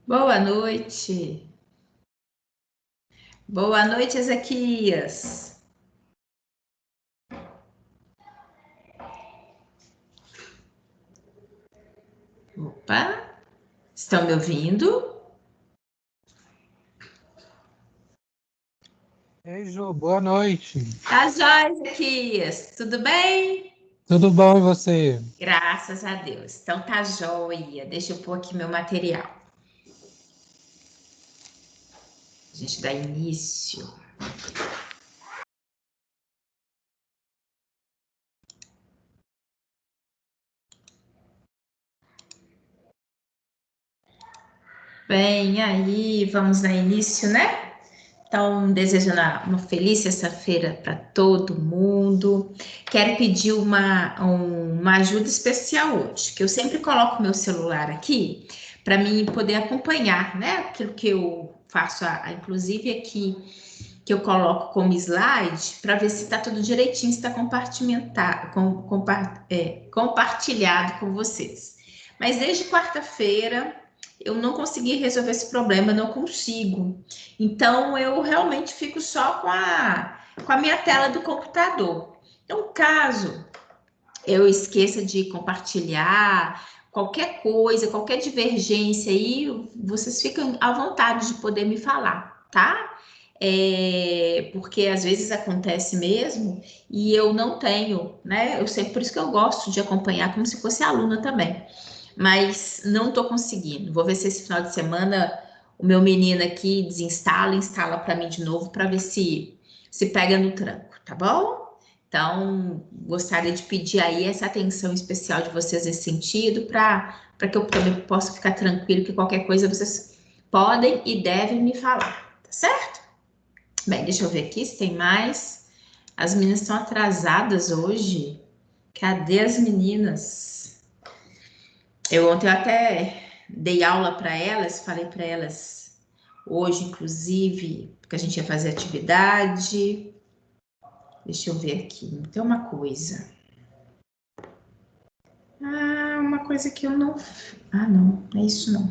Boa noite. Boa noite, Ezequias. Opa, estão me ouvindo? Ei, Ju, boa noite. Tá jóia, Ezequias. Tudo bem? Tudo bom e você? Graças a Deus. Então tá jóia. Deixa eu pôr aqui meu material. A gente dá início. Bem, aí, vamos dar início, né? Então, desejando uma feliz sexta-feira para todo mundo. Quero pedir uma ajuda especial hoje, que eu sempre coloco meu celular aqui para mim poder acompanhar, né? Aquilo que eu faço, inclusive aqui, que eu coloco como slide, para ver se está tudo direitinho, se está compartilhado com vocês. Mas desde quarta-feira eu não consegui resolver esse problema, não consigo. Então eu realmente fico só com a minha tela do computador. Então, caso eu esqueça de compartilhar qualquer coisa, qualquer divergência aí, vocês ficam à vontade de poder me falar, tá? Porque às vezes acontece mesmo e eu não tenho, né? Eu sei, por isso que eu gosto de acompanhar como se fosse aluna também, mas não estou conseguindo. Vou ver se esse final de semana o meu menino aqui desinstala, instala para mim de novo para ver se pega no tranco, tá bom? Então, gostaria de pedir aí essa atenção especial de vocês nesse sentido, para que eu também possa ficar tranquilo que qualquer coisa vocês podem e devem me falar, tá certo? Bem, deixa eu ver aqui se tem mais. As meninas estão atrasadas hoje. Cadê as meninas? Ontem eu até dei aula para elas, falei para elas hoje, inclusive, que a gente ia fazer atividade. Deixa eu ver aqui. Tem uma coisa. Uma coisa que eu não. Não, é isso não.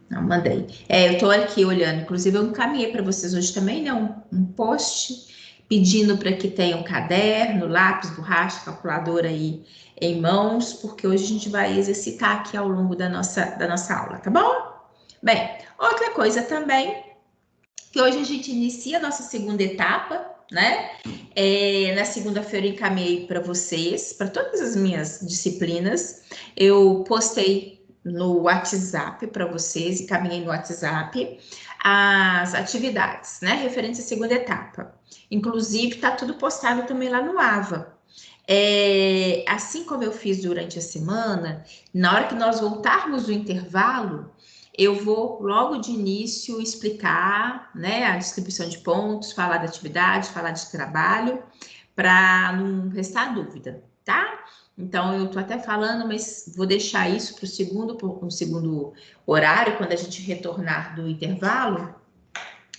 Não, mandei. Eu tô aqui olhando. Inclusive, eu encaminhei para vocês hoje também, né? Um post pedindo para que tenham caderno, lápis, borracha, calculadora aí em mãos, porque hoje a gente vai exercitar aqui ao longo da nossa aula, tá bom? Bem, outra coisa também, que hoje a gente inicia a nossa segunda etapa, né? Na segunda-feira eu encaminhei para vocês, para todas as minhas disciplinas, eu postei no WhatsApp para vocês, encaminhei no WhatsApp as atividades, né? Referente à segunda etapa. Inclusive, está tudo postado também lá no AVA. Assim como eu fiz durante a semana, na hora que nós voltarmos do intervalo, eu vou logo de início explicar, né, a distribuição de pontos, falar da atividade, falar de trabalho, para não restar dúvida, tá? Então eu tô até falando, mas vou deixar isso para um segundo horário, quando a gente retornar do intervalo,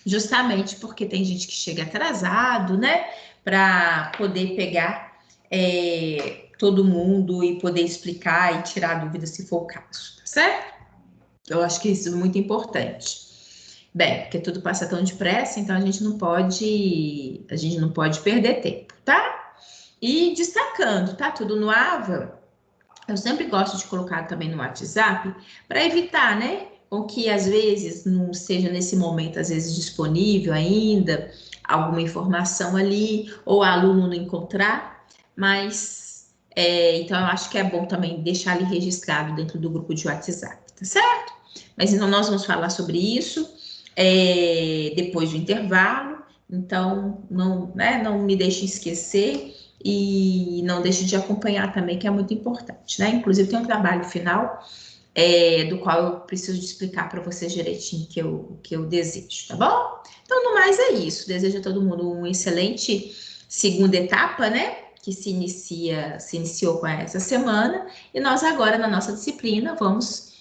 justamente porque tem gente que chega atrasado, né? Para poder pegar todo mundo e poder explicar e tirar dúvida se for o caso, tá certo? Eu acho que isso é muito importante. Bem, porque tudo passa tão depressa, então a gente não pode perder tempo, tá? E destacando, tá tudo no AVA, eu sempre gosto de colocar também no WhatsApp para evitar, né? Com que às vezes não seja nesse momento, às vezes disponível ainda alguma informação ali, ou o aluno não encontrar, mas então eu acho que é bom também deixar ali registrado dentro do grupo de WhatsApp, tá certo? Mas então nós vamos falar sobre isso depois do intervalo, então não, né, não me deixe esquecer. E não deixe de acompanhar também, que é muito importante, né? Inclusive, tem um trabalho final do qual eu preciso de explicar para vocês direitinho que eu desejo, tá bom? Então, no mais é isso. Desejo a todo mundo uma excelente segunda etapa, né? Que se iniciou com essa semana. E nós agora, na nossa disciplina, vamos,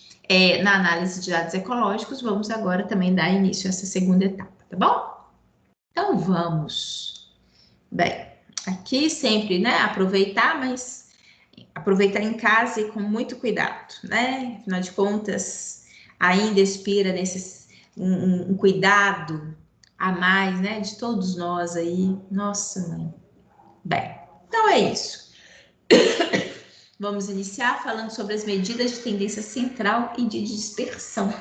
na análise de dados ecológicos, vamos agora também dar início a essa segunda etapa, tá bom? Então, vamos. Bem, aqui sempre, né, aproveitar em casa e com muito cuidado, né? Afinal de contas, ainda inspira um cuidado a mais, né, de todos nós aí. Nossa, mãe. Bem, então é isso. Vamos iniciar falando sobre as medidas de tendência central e de dispersão,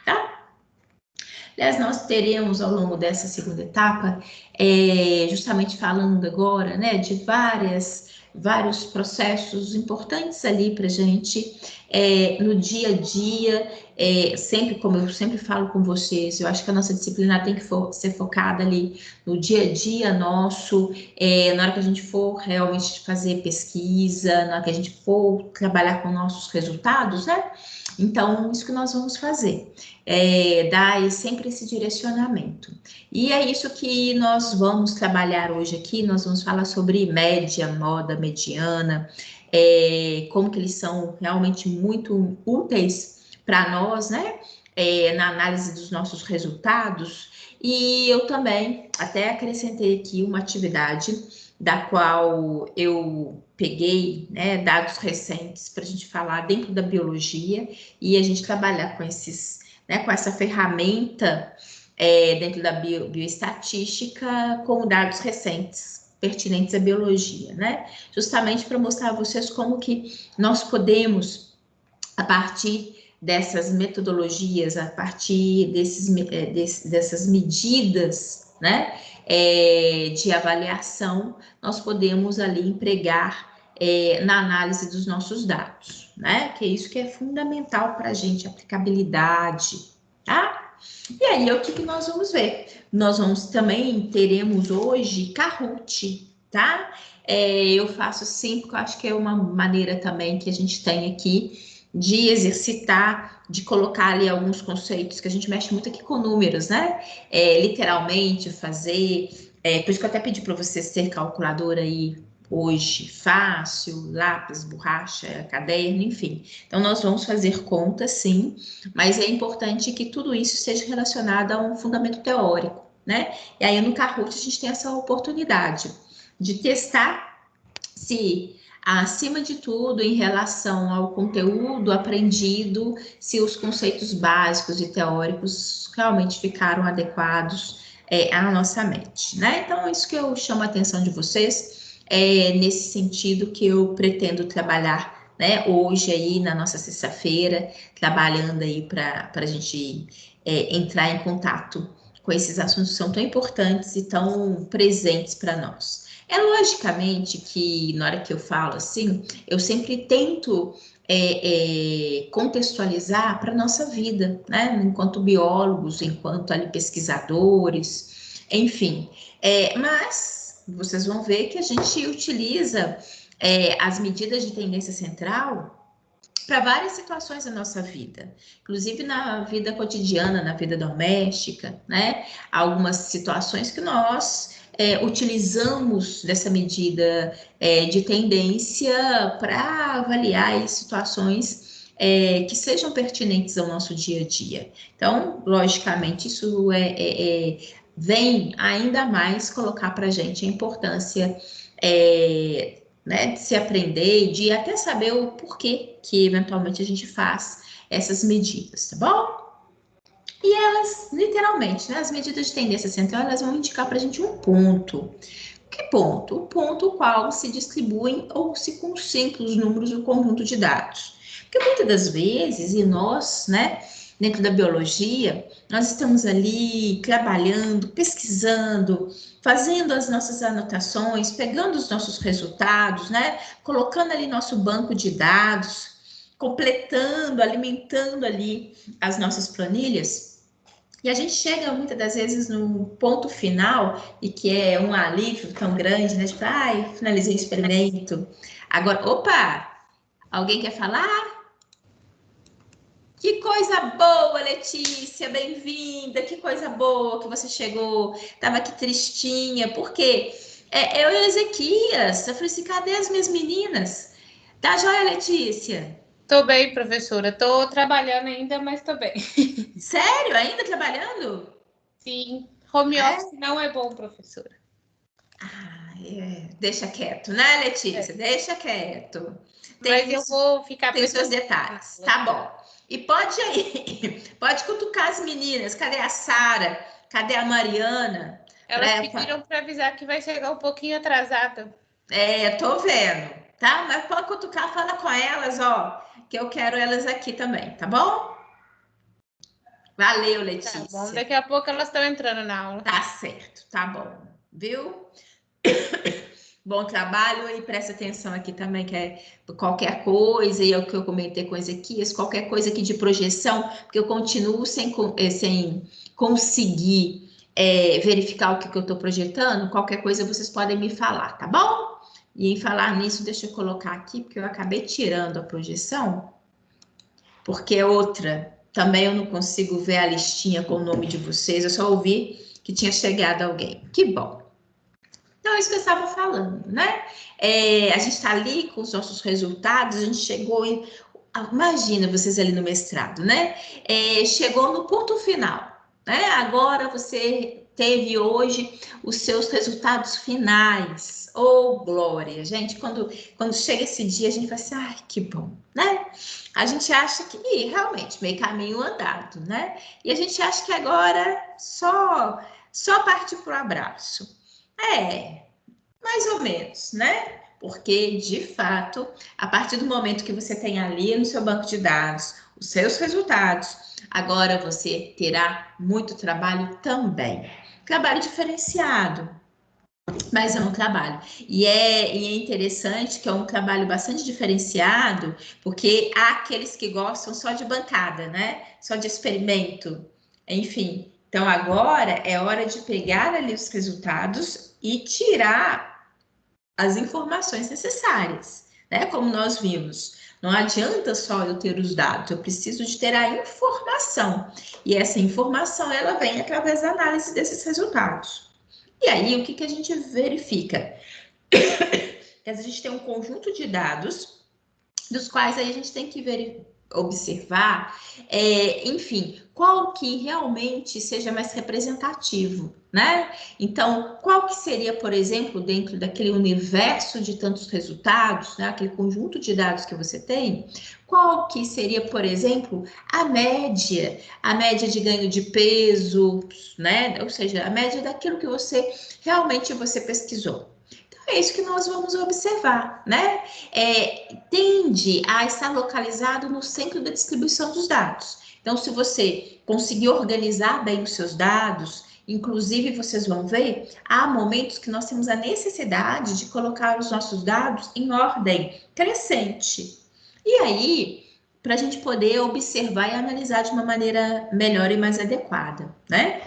tá? Aliás, nós teremos ao longo dessa segunda etapa, justamente falando agora, né, de vários processos importantes ali para a gente, no dia a dia, sempre, como eu sempre falo com vocês, eu acho que a nossa disciplina tem que ser focada ali no dia a dia nosso, na hora que a gente for realmente fazer pesquisa, na hora que a gente for trabalhar com nossos resultados, né? Então, isso que nós vamos fazer, dar sempre esse direcionamento. E é isso que nós vamos trabalhar hoje aqui, nós vamos falar sobre média, moda, mediana, como que eles são realmente muito úteis para nós, né? Na análise dos nossos resultados. E eu também até acrescentei aqui uma atividade da qual eu peguei, né, dados recentes para a gente falar dentro da biologia e a gente trabalhar com esses, né, com essa ferramenta dentro da bioestatística com dados recentes pertinentes à biologia, né? Justamente para mostrar a vocês como que nós podemos, a partir dessas metodologias, a partir dessas medidas, né, de avaliação, nós podemos ali empregar na análise dos nossos dados, né, que é isso que é fundamental para a gente, aplicabilidade, tá? E aí, o que nós vamos ver? Nós teremos hoje Kahoot, tá? Eu faço assim, porque eu acho que é uma maneira também que a gente tem aqui de exercitar, de colocar ali alguns conceitos, que a gente mexe muito aqui com números, né? Literalmente fazer, por isso que eu até pedi para vocês ter calculadora aí hoje, fácil, lápis, borracha, caderno, enfim. Então, nós vamos fazer contas, sim, mas é importante que tudo isso seja relacionado a um fundamento teórico, né? E aí, no Kahoot, a gente tem essa oportunidade de testar se, acima de tudo, em relação ao conteúdo aprendido, se os conceitos básicos e teóricos realmente ficaram adequados à nossa mente, né? Então, isso que eu chamo a atenção de vocês, nesse sentido que eu pretendo trabalhar, né, hoje aí na nossa sexta-feira, trabalhando aí para a gente entrar em contato com esses assuntos que são tão importantes e tão presentes para nós. É logicamente que, na hora que eu falo assim, eu sempre tento contextualizar para a nossa vida, né? Enquanto biólogos, enquanto ali, pesquisadores, enfim. Mas vocês vão ver que a gente utiliza as medidas de tendência central para várias situações da nossa vida, inclusive na vida cotidiana, na vida doméstica, né? Algumas situações que nós utilizamos dessa medida de tendência para avaliar situações que sejam pertinentes ao nosso dia a dia. Então, logicamente, isso vem ainda mais colocar para a gente a importância né, de se aprender, de até saber o porquê que eventualmente a gente faz essas medidas, tá bom? E elas, literalmente, né, as medidas de tendência central, elas vão indicar para a gente um ponto. Que ponto? O ponto qual se distribuem ou se concentra os números do conjunto de dados. Porque muitas das vezes, e nós, né, dentro da biologia, nós estamos ali trabalhando, pesquisando, fazendo as nossas anotações, pegando os nossos resultados, né, colocando ali nosso banco de dados, completando, alimentando ali as nossas planilhas. E a gente chega muitas das vezes no ponto final, e que é um alívio tão grande, né? Tipo, ai, finalizei o experimento. Agora, opa! Alguém quer falar? Que coisa boa, Letícia, bem-vinda. Que coisa boa que você chegou. Tava aqui tristinha. Por quê? Eu e a Ezequias. Eu falei assim, cadê as minhas meninas? Tá joia, Letícia? Tô bem, professora. Tô trabalhando ainda, mas tô bem. Sério? Ainda trabalhando? Sim, home office não é bom, professora. Deixa quieto, né, Letícia? Deixa quieto. Mas eu vou ficar tem os seus detalhes. Tá bom. E pode aí, pode cutucar as meninas. Cadê a Sara? Cadê a Mariana? Elas pediram para avisar que vai chegar um pouquinho atrasada. Tô vendo, tá? Mas pode cutucar, fala com elas, ó, que eu quero elas aqui também, tá bom? Valeu, Tá bom, Letícia. daqui a pouco elas estão entrando na aula. Tá certo, tá bom, viu? Bom trabalho e presta atenção aqui também, que é qualquer coisa, e é o que eu comentei com Ezequias, qualquer coisa aqui de projeção, porque eu continuo sem conseguir verificar o que eu estou projetando, qualquer coisa vocês podem me falar, tá bom? E em falar nisso, deixa eu colocar aqui, porque eu acabei tirando a projeção, porque é outra. Também eu não consigo ver a listinha com o nome de vocês, eu só ouvi que tinha chegado alguém. Que bom. Então, é isso que eu estava falando, né? A gente está ali com os nossos resultados, a gente chegou em. Imagina vocês ali no mestrado, né? Chegou no ponto final, né? Agora você teve hoje os seus resultados finais. Oh, glória! Gente, quando chega esse dia, a gente fala assim, ai, que bom, né? A gente acha que realmente meio caminho andado, né? E a gente acha que agora só partir para o abraço. Mais ou menos, né? Porque, de fato, a partir do momento que você tem ali no seu banco de dados os seus resultados, agora você terá muito trabalho também. Trabalho diferenciado, mas é um trabalho. E é interessante que é um trabalho bastante diferenciado, porque há aqueles que gostam só de bancada, né? Só de experimento, enfim. Então, agora é hora de pegar ali os resultados e tirar as informações necessárias, né? Como nós vimos, não adianta só eu ter os dados, eu preciso de ter a informação. E essa informação, ela vem através da análise desses resultados. E aí, o que a gente verifica? Que a gente tem um conjunto de dados, dos quais aí a gente tem que observar, enfim, qual que realmente seja mais representativo, né? Então, qual que seria, por exemplo, dentro daquele universo de tantos resultados, né? Aquele conjunto de dados que você tem, qual que seria, por exemplo, a média de ganho de peso, né? Ou seja, a média daquilo que você realmente pesquisou. É isso que nós vamos observar, né? Tende a estar localizado no centro da distribuição dos dados. Então, se você conseguir organizar bem os seus dados, inclusive vocês vão ver, há momentos que nós temos a necessidade de colocar os nossos dados em ordem crescente. E aí, para a gente poder observar e analisar de uma maneira melhor e mais adequada, né?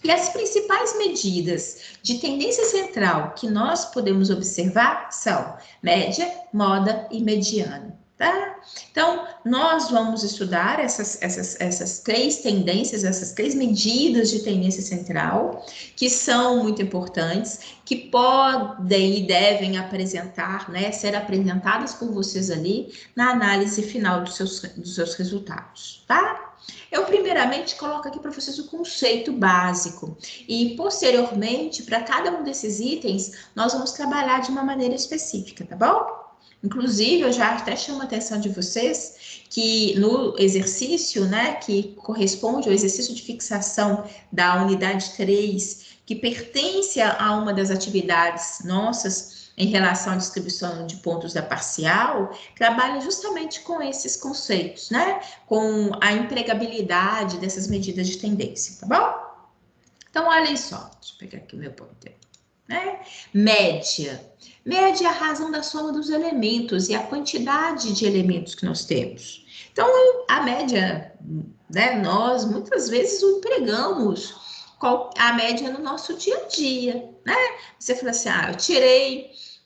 E as principais medidas de tendência central que nós podemos observar são média, moda e mediana, tá? Então, nós vamos estudar essas três tendências, essas três medidas de tendência central, que são muito importantes, que podem e devem apresentar, né, ser apresentadas por vocês ali na análise final dos seus resultados, tá? Eu, primeiramente, coloco aqui para vocês o conceito básico e, posteriormente, para cada um desses itens, nós vamos trabalhar de uma maneira específica, tá bom? Inclusive, eu já até chamo a atenção de vocês que no exercício, né, que corresponde ao exercício de fixação da unidade 3, que pertence a uma das atividades nossas, em relação à distribuição de pontos da parcial, trabalha justamente com esses conceitos, né? Com a empregabilidade dessas medidas de tendência, tá bom? Então, olhem só, deixa eu pegar aqui o meu pointer, né? Média. Média é a razão da soma dos elementos e a quantidade de elementos que nós temos. Então, a média, né? Nós muitas vezes o empregamos a média no nosso dia a dia, né? Você fala assim,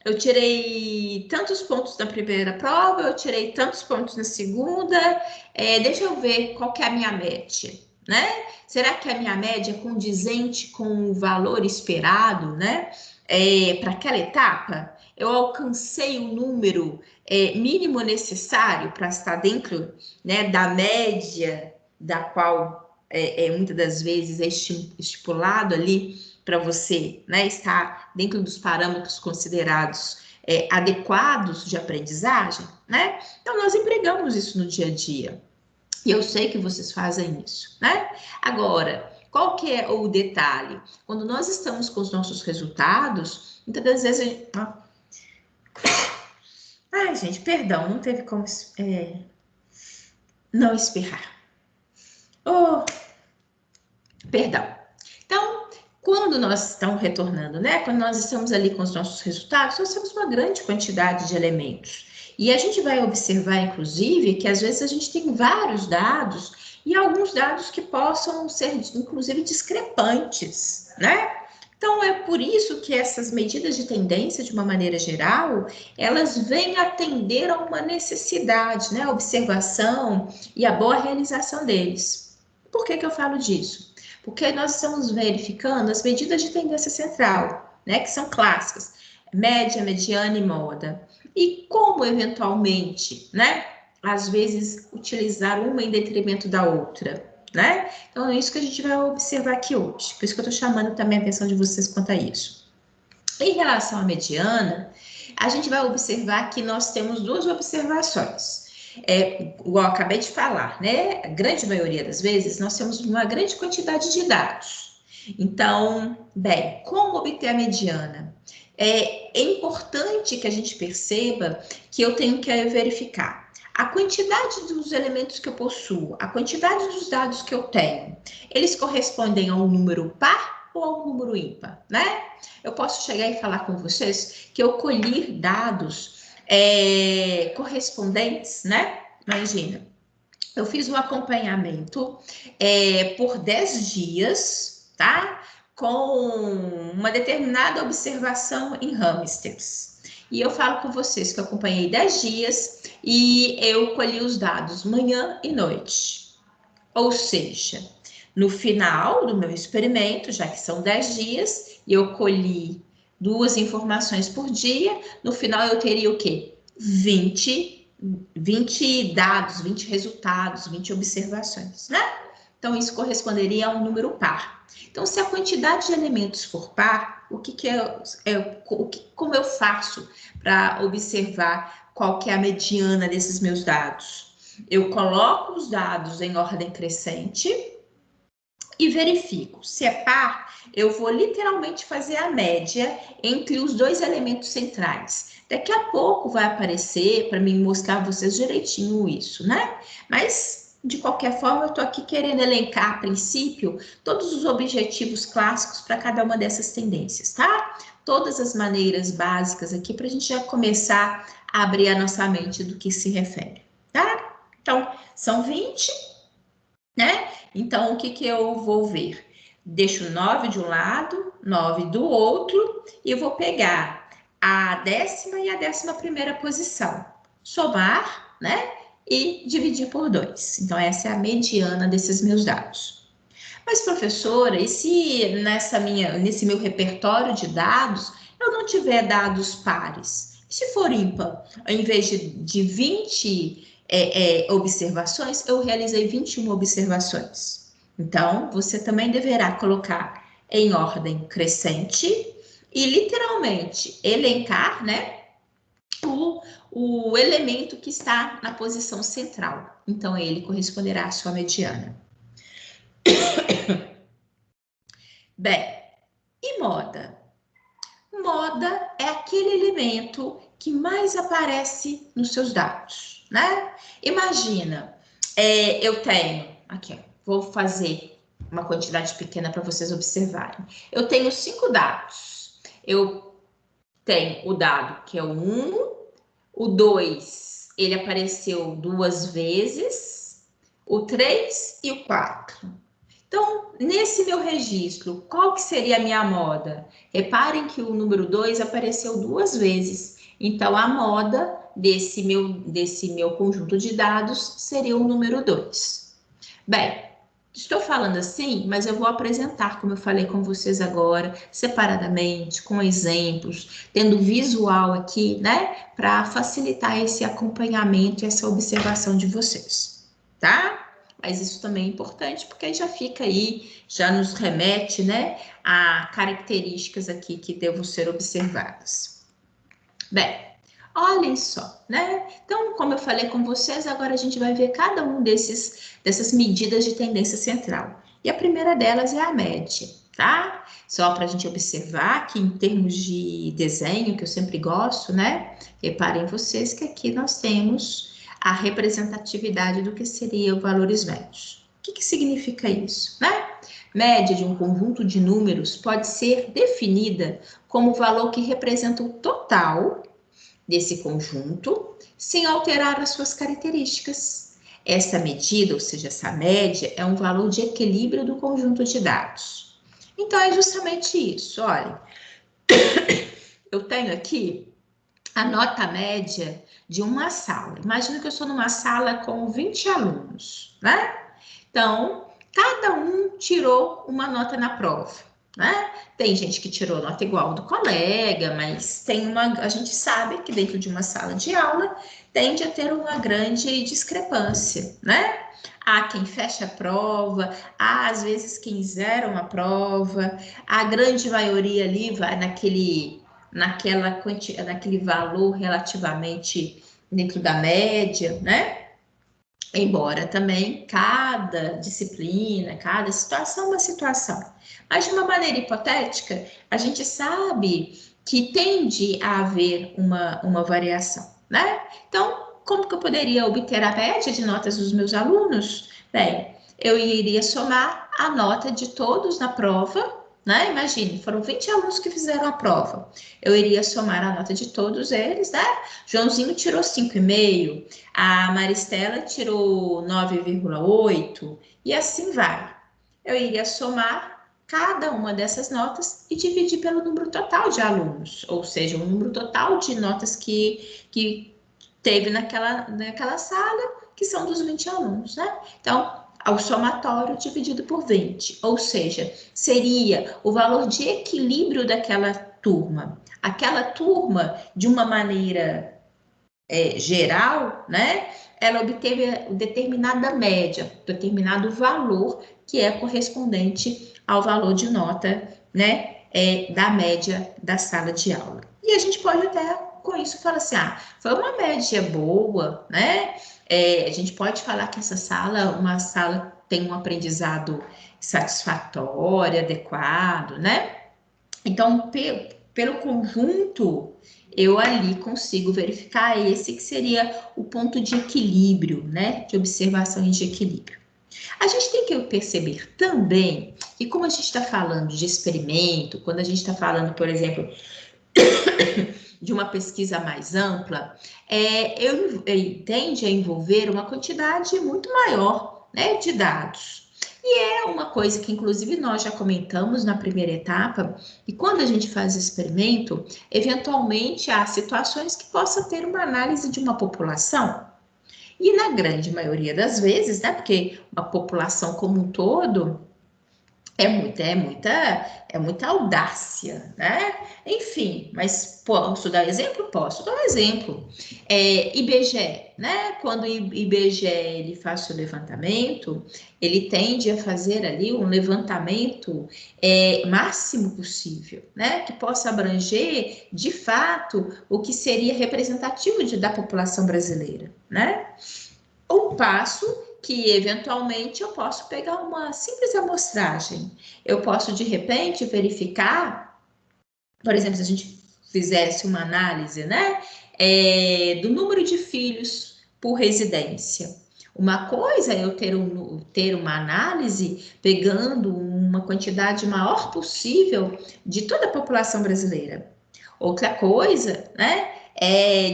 eu tirei tantos pontos na primeira prova, eu tirei tantos pontos na segunda, deixa eu ver qual que é a minha média, né? Será que a minha média é condizente com o valor esperado, né? Para aquela etapa? Eu alcancei o número mínimo necessário para estar dentro, né, da média da qual muitas das vezes é estipulado ali para você, né, estar dentro dos parâmetros considerados adequados de aprendizagem, né? Então, nós empregamos isso no dia a dia. E eu sei que vocês fazem isso, né? Agora, qual que é o detalhe? Quando nós estamos com os nossos resultados, muitas das vezes a gente... Ai, gente, perdão, não teve como não espirrar. Oh, perdão. Então, quando nós estamos retornando, né? Quando nós estamos ali com os nossos resultados, nós temos uma grande quantidade de elementos. E a gente vai observar, inclusive, que às vezes a gente tem vários dados e alguns dados que possam ser, inclusive, discrepantes, né? Então, é por isso que essas medidas de tendência, de uma maneira geral, elas vêm atender a uma necessidade, né? A observação e a boa realização deles. Por que que eu falo disso? Porque nós estamos verificando as medidas de tendência central, né? Que são clássicas, média, mediana e moda. E como, eventualmente, né? Às vezes, utilizar uma em detrimento da outra, né? Então, é isso que a gente vai observar aqui hoje. Por isso que eu estou chamando também a atenção de vocês quanto a isso. Em relação à mediana, a gente vai observar que nós temos duas observações. Igual eu acabei de falar, né? A grande maioria das vezes, nós temos uma grande quantidade de dados. Então, bem, como obter a mediana? É importante que a gente perceba que eu tenho que verificar a quantidade dos elementos que eu possuo, a quantidade dos dados que eu tenho, eles correspondem a um número par ou a um número ímpar, né? Eu posso chegar e falar com vocês que eu colhi dados correspondentes, né? Imagina, eu fiz um acompanhamento por 10 dias, tá? Com uma determinada observação em hamsters. E eu falo com vocês que eu acompanhei 10 dias e eu colhi os dados manhã e noite. Ou seja, no final do meu experimento, já que são 10 dias, e eu colhi 2 informações por dia, no final eu teria o quê? 20 dados, 20 resultados, 20 observações, né? Então, isso corresponderia a um número par. Então, se a quantidade de elementos for par, como eu faço para observar qual que é a mediana desses meus dados? Eu coloco os dados em ordem crescente e verifico. Se é par, eu vou literalmente fazer a média entre os dois elementos centrais. Daqui a pouco vai aparecer para mim mostrar a vocês direitinho isso, né? Mas, de qualquer forma, eu estou aqui querendo elencar, a princípio, todos os objetivos clássicos para cada uma dessas tendências, tá? Todas as maneiras básicas aqui para a gente já começar a abrir a nossa mente do que se refere, tá? Então, são 20, né? Então, o que que eu vou ver? Deixo 9 de um lado, 9 do outro, e eu vou pegar a 10ª e a 11ª posição. Somar, né? E dividir por 2. Então, essa é a mediana desses meus dados. Mas, professora, e se nesse meu repertório de dados, eu não tiver dados pares? E se for ímpar, ao invés de 20 observações, eu realizei 21 observações. Então, você também deverá colocar em ordem crescente e, literalmente, elencar, né, o elemento que está na posição central. Então, ele corresponderá à sua mediana. Bem, e moda? Moda é aquele elemento que mais aparece nos seus dados, né? Imagina, eu tenho, aqui, vou fazer uma quantidade pequena para vocês observarem. Eu tenho 5 dados. Eu tenho o dado que é o 1, o 2, ele apareceu 2 vezes, o 3 e o 4. Então, nesse meu registro, qual que seria a minha moda? Reparem que o número 2 apareceu 2 vezes. Então, a moda desse meu conjunto de dados seria o número 2. Bem, estou falando assim, mas eu vou apresentar, como eu falei com vocês agora, separadamente, com exemplos, tendo visual aqui, né? Para facilitar esse acompanhamento e essa observação de vocês, tá? Mas isso também é importante, porque já fica aí, já nos remete, né, a características aqui que devam ser observadas. Bem, Olhem só, né? Então, como eu falei com vocês, agora a gente vai ver cada um dessas medidas de tendência central. E a primeira delas é a média, tá? Só para a gente observar que em termos de desenho, que eu sempre gosto, né? Reparem vocês que aqui nós temos a representatividade do que seria valores médios. O que significa isso, né? Média de um conjunto de números pode ser definida como o valor que representa o total desse conjunto, sem alterar as suas características. Essa medida, ou seja, essa média, é um valor de equilíbrio do conjunto de dados. Então, é justamente isso, olha. Eu tenho aqui a nota média de uma sala. Imagina que eu estou numa sala com 20 alunos, né? Então, cada um tirou uma nota na prova, né? Tem gente que tirou nota igual do colega, mas a gente sabe que dentro de uma sala de aula tende a ter uma grande discrepância, né? Há quem fecha a prova, há às vezes quem zera uma prova, a grande maioria ali vai naquele valor relativamente dentro da média, né? Embora também cada disciplina, cada situação é uma situação. Mas de uma maneira hipotética, a gente sabe que tende a haver uma variação, né? Então, como que eu poderia obter a média de notas dos meus alunos? Bem, eu iria somar a nota de todos na prova, né? Imagine, foram 20 alunos que fizeram a prova. Eu iria somar a nota de todos eles, né? Joãozinho tirou 5,5, a Maristela tirou 9,8 e assim vai. Eu iria somar cada uma dessas notas e dividir pelo número total de alunos, ou seja, o número total de notas que teve naquela sala, que são dos 20 alunos, né? Então, ao somatório dividido por 20, ou seja, seria o valor de equilíbrio daquela turma. Aquela turma, de uma maneira geral, né? Ela obteve determinada média, determinado valor que é correspondente ao valor de nota, né? Da média da sala de aula. E a gente pode até com isso falar assim, foi uma média boa, né? A gente pode falar que uma sala tem um aprendizado satisfatório, adequado, né? Então, pelo conjunto, eu ali consigo verificar esse que seria o ponto de equilíbrio, né? De observação e de equilíbrio. A gente tem que perceber também que, como a gente está falando de experimento, quando a gente está falando, por exemplo, de uma pesquisa mais ampla, tende a envolver uma quantidade muito maior, né, de dados. E é uma coisa que, inclusive, nós já comentamos na primeira etapa, e quando a gente faz experimento, eventualmente há situações que possa ter uma análise de uma população. E na grande maioria das vezes, né, porque uma população como um todo é muita audácia, né? Enfim, mas posso dar exemplo? Posso dar um exemplo. IBGE, né? Quando o IBGE ele faz seu levantamento, ele tende a fazer ali um levantamento máximo possível, né? Que possa abranger, de fato, o que seria representativo da população brasileira, né? O passo que, eventualmente, eu posso pegar uma simples amostragem. Eu posso, de repente, verificar, por exemplo, se a gente fizesse uma análise, né, do número de filhos por residência. Uma coisa é eu ter uma análise pegando uma quantidade maior possível de toda a população brasileira. Outra coisa, né,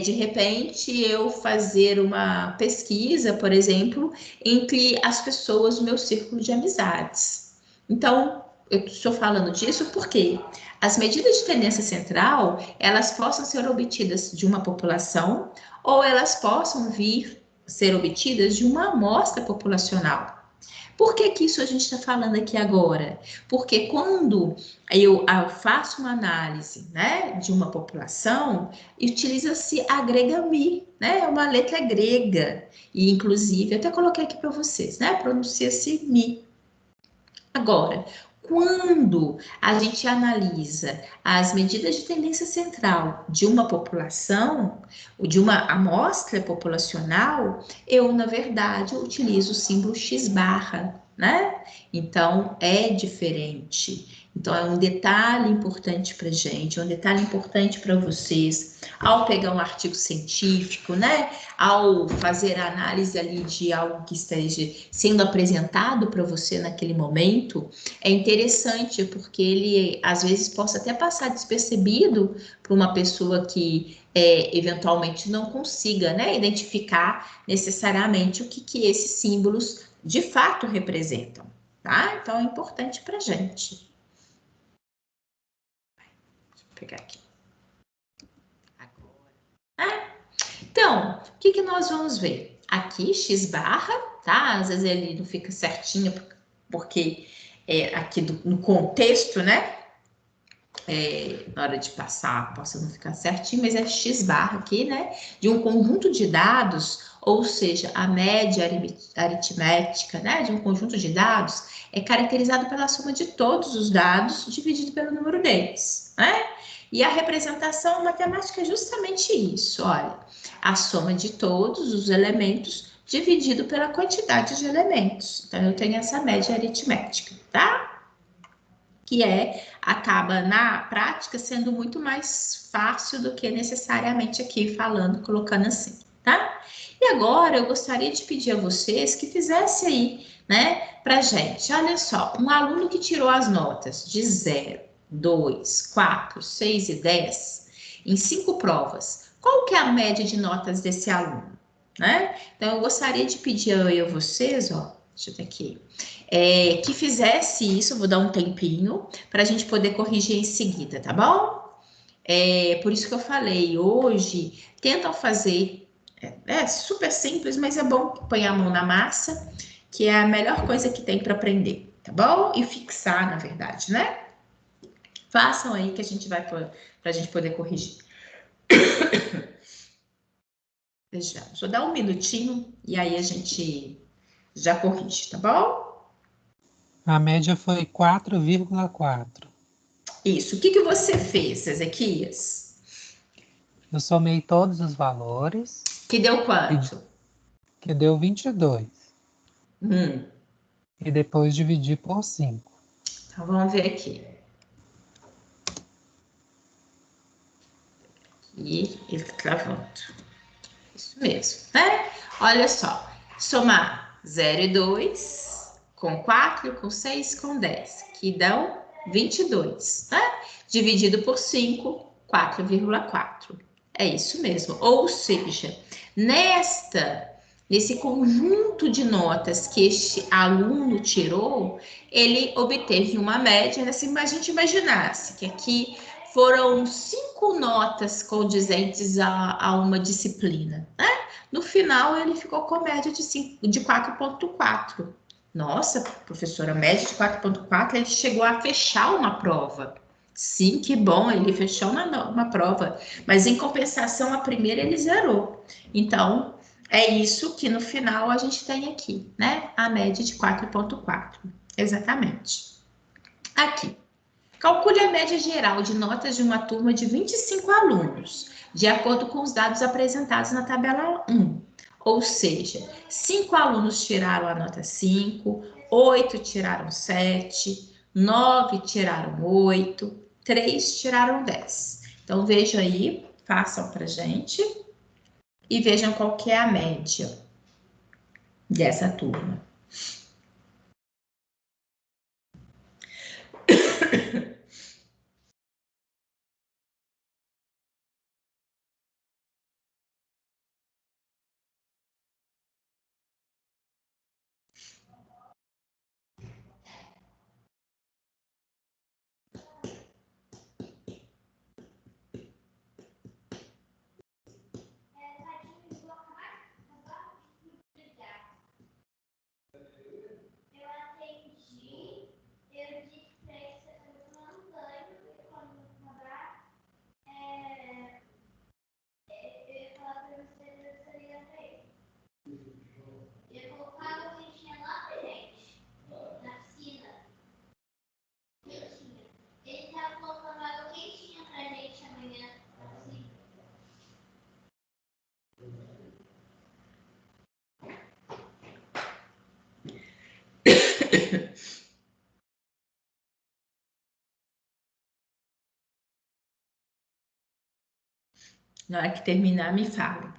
de repente eu fazer uma pesquisa, por exemplo, entre as pessoas do meu círculo de amizades. Então, eu estou falando disso porque as medidas de tendência central, elas possam ser obtidas de uma população ou elas possam vir ser obtidas de uma amostra populacional. Por que isso a gente está falando aqui agora? Porque quando eu faço uma análise, né, de uma população, utiliza-se a grega mi, né, é uma letra grega, e inclusive, até coloquei aqui para vocês, né, pronuncia-se mi. Agora, Quando a gente analisa as medidas de tendência central de uma população, ou de uma amostra populacional, eu, na verdade, utilizo o símbolo X barra, né? Então, é diferente. Então, é um detalhe importante para gente, é um detalhe importante para vocês, ao pegar um artigo científico, né? Ao fazer a análise ali de algo que esteja sendo apresentado para você naquele momento, é interessante porque ele às vezes possa até passar despercebido para uma pessoa que eventualmente não consiga, né, identificar necessariamente o que esses símbolos de fato representam, tá? Então é importante para gente. Deixa eu pegar aqui. Agora. Então, o que nós vamos ver? Aqui, X barra, tá? Às vezes ele não fica certinho porque aqui no contexto, né? Na hora de passar, possa não ficar certinho, mas é X barra aqui, né? De um conjunto de dados, ou seja, a média aritmética, né? De um conjunto de dados é caracterizado pela soma de todos os dados dividido pelo número deles, né? E a representação matemática é justamente isso, olha, a soma de todos os elementos dividido pela quantidade de elementos. Então, eu tenho essa média aritmética, tá? Que acaba na prática sendo muito mais fácil do que necessariamente aqui falando, colocando assim, tá? E agora eu gostaria de pedir a vocês que fizessem aí, né, pra gente. Olha só, um aluno que tirou as notas de 0, 2, 4, 6 e 10 em 5 provas, qual que é a média de notas desse aluno, né? Então eu gostaria de pedir a vocês, ó, deixa eu ver aqui, que fizesse isso, vou dar um tempinho, para a gente poder corrigir em seguida, tá bom? Por isso que eu falei, hoje, tentam fazer, super simples, mas é bom pôr a mão na massa, que é a melhor coisa que tem para aprender, tá bom? E fixar, na verdade, né? Façam aí que a gente vai para a gente poder corrigir. Vejamos, vou dar um minutinho e aí a gente já corrige, tá bom? A média foi 4,4. Isso. O que você fez, Ezequias? Eu somei todos os valores, Que deu e quanto? que deu 22. Hum, E depois dividi por 5. então vamos ver aqui. E ele tá travando. Isso mesmo, né? Olha só. Somar 0 e 2 com 4, com 6, com 10, que dão 22, né? Dividido por 5, 4,4. É isso mesmo. Ou seja, nesse conjunto de notas que este aluno tirou, ele obteve uma média, assim, a gente imaginasse que aqui foram 5 notas condizentes a uma disciplina, né? No final, ele ficou com média de 4,4. Nossa, professora, média de 4,4, ele chegou a fechar uma prova. Sim, que bom, ele fechou uma prova. Mas, em compensação, a primeira ele zerou. Então, é isso que no final a gente tem aqui, né? A média de 4,4. Exatamente. Aqui. Calcule a média geral de notas de uma turma de 25 alunos, de acordo com os dados apresentados na tabela 1. Ou seja, 5 alunos tiraram a nota 5, 8 tiraram 7, 9 tiraram 8, 3 tiraram 10. Então, vejam aí, façam para gente e vejam qual que é a média dessa turma. Na hora que terminar, me fala.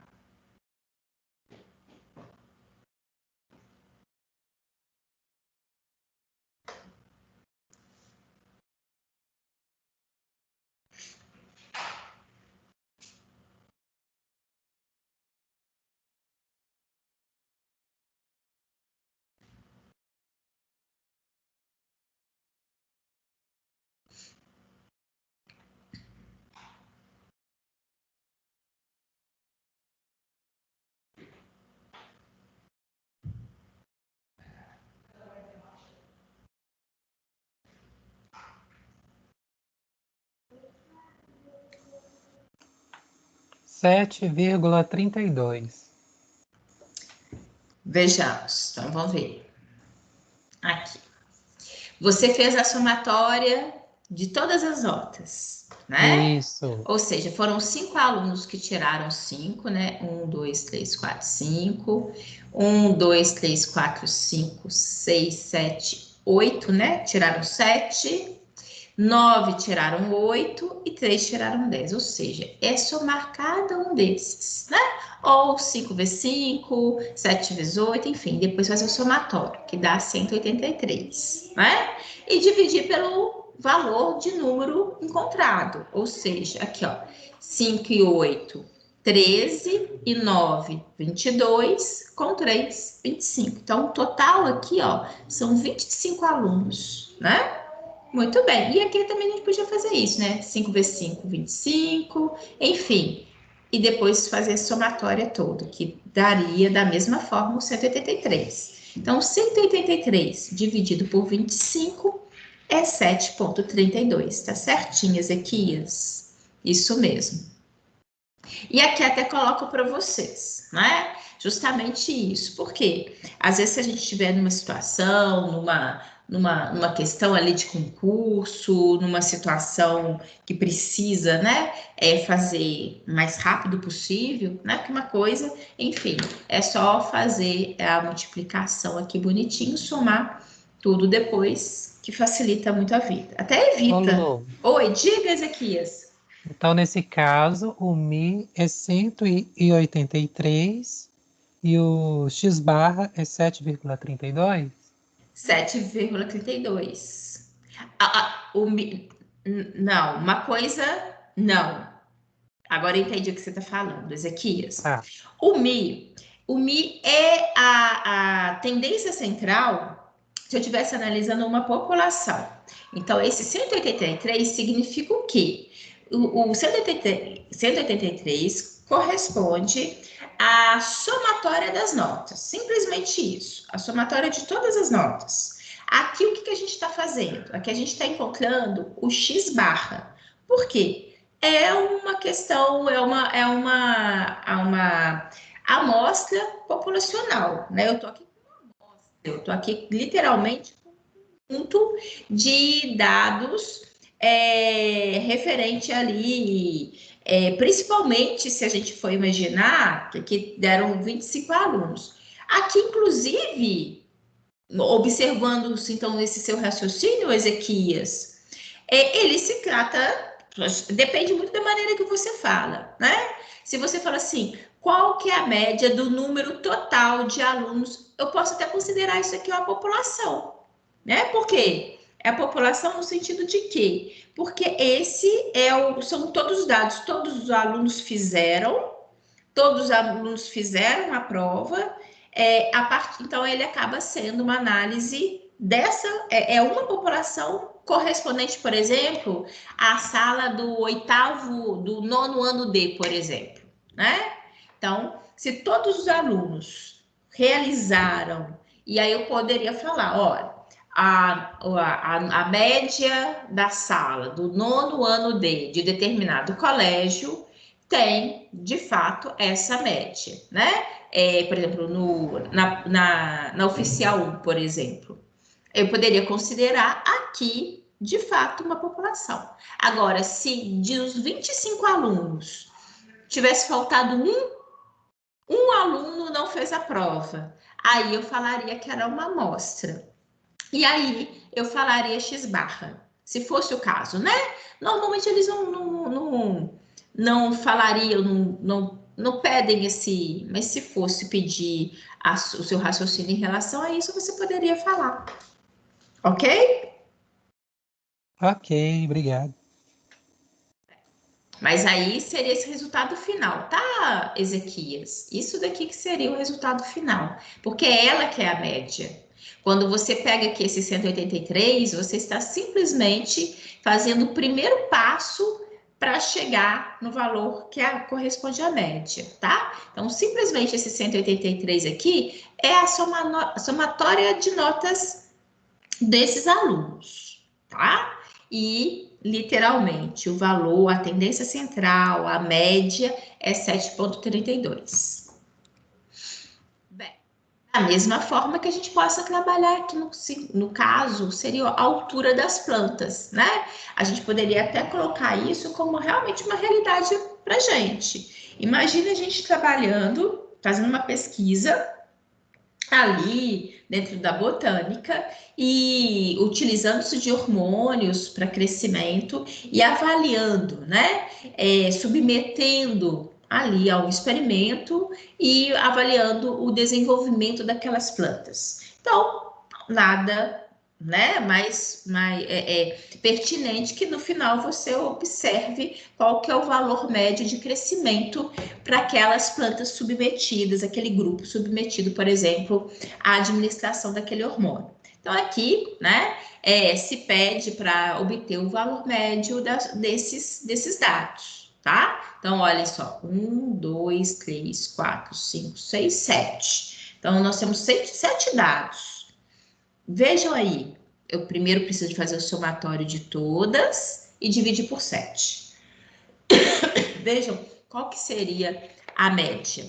Sete vírgula 32. Vejamos. Então, vamos ver. Aqui. Você fez a somatória de todas as notas, né? Isso. Ou seja, foram 5 alunos que tiraram 5, né? 1, 2, 3, 4, 5. 1, 2, 3, 4, 5, 6, 7, 8, né? Tiraram 7. 9 tiraram 8 e 3 tiraram 10. Ou seja, é somar cada um desses, né? Ou 5 vezes 5, 7 vezes 8, enfim. Depois fazer o somatório, que dá 183, né? E dividir pelo valor de número encontrado. Ou seja, aqui, ó, 5 e 8, 13 e 9, 22, com 3, 25. Então, o total aqui, ó, são 25 alunos, né? Muito bem. E aqui também a gente podia fazer isso, né? 5 vezes 5, 25, enfim. E depois fazer a somatória toda, que daria da mesma forma o 183. Então, 183 dividido por 25 é 7,32. Tá certinho, Ezequias? Isso mesmo. E aqui até coloco para vocês, né? Justamente isso. Por quê? Às vezes, se a gente estiver numa situação, numa questão ali de concurso, numa situação que precisa, né, fazer mais rápido possível, né? Porque uma coisa, enfim, é só fazer a multiplicação aqui bonitinho, somar tudo depois, que facilita muito a vida. Até evita. Olô. Oi, diga, Ezequias. Então, nesse caso, o Mi é 183 e o X barra é 7,32? 7,32. Não, uma coisa, não. Agora eu entendi o que você está falando, Ezequias. Tá. O Mi, o Mi é a tendência central se eu estivesse analisando uma população. Então, esse 183 significa o quê? O 183 corresponde à somatória das notas. Simplesmente isso. A somatória de todas as notas. Aqui, o que a gente está fazendo? Aqui a gente está encontrando o X barra. Por quê? É uma questão, uma amostra populacional, né? Eu tô aqui literalmente com um conjunto de dados referente ali, principalmente se a gente for imaginar que deram 25 alunos. Aqui, inclusive, observando então esse seu raciocínio, Ezequias, ele se trata, depende muito da maneira que você fala, né? Se você fala assim, qual que é a média do número total de alunos, eu posso até considerar isso aqui uma população, né? Por quê? É a população no sentido de quê? Porque esse são todos os dados, todos os alunos fizeram a prova, então ele acaba sendo uma análise dessa, uma população correspondente, por exemplo, à sala do nono ano D, por exemplo, né? Então, se todos os alunos realizaram, e aí eu poderia falar, olha, a média da sala do nono ano D de determinado colégio tem, de fato, essa média, né? Por exemplo, na oficial 1, por exemplo, eu poderia considerar aqui, de fato, uma população. Agora, se dos 25 alunos tivesse faltado um aluno não fez a prova, aí eu falaria que era uma amostra. E aí eu falaria X barra, se fosse o caso, né? Normalmente eles não falariam, não pedem esse, mas se fosse pedir o seu raciocínio em relação a isso, você poderia falar, ok? Ok, obrigado. Mas aí seria esse resultado final, tá, Ezequias? Isso daqui que seria o resultado final, porque é ela que é a média. Quando você pega aqui esse 183, você está simplesmente fazendo o primeiro passo para chegar no valor que corresponde à média, tá? Então, simplesmente esse 183 aqui é a somatória de notas desses alunos, tá? E literalmente o valor, a tendência central, a média é 7,32. Bem, da mesma forma que a gente possa trabalhar aqui no caso, seria a altura das plantas, né? A gente poderia até colocar isso como realmente uma realidade para gente. Imagina a gente trabalhando, fazendo uma pesquisa ali dentro da botânica e utilizando-se de hormônios para crescimento e avaliando, né? Submetendo ali ao experimento e avaliando o desenvolvimento daquelas plantas. Então, nada, né, mais pertinente que no final você observe qual que é o valor médio de crescimento para aquelas plantas submetidas, aquele grupo submetido, por exemplo, à administração daquele hormônio. Então, aqui, né, se pede para obter o valor médio desses dados, tá? Então, olhem só, 1, 2, 3, 4, 5, 6, 7. Então, nós temos 7 dados. Vejam aí, eu primeiro preciso fazer o somatório de todas e dividir por 7. Vejam qual que seria a média.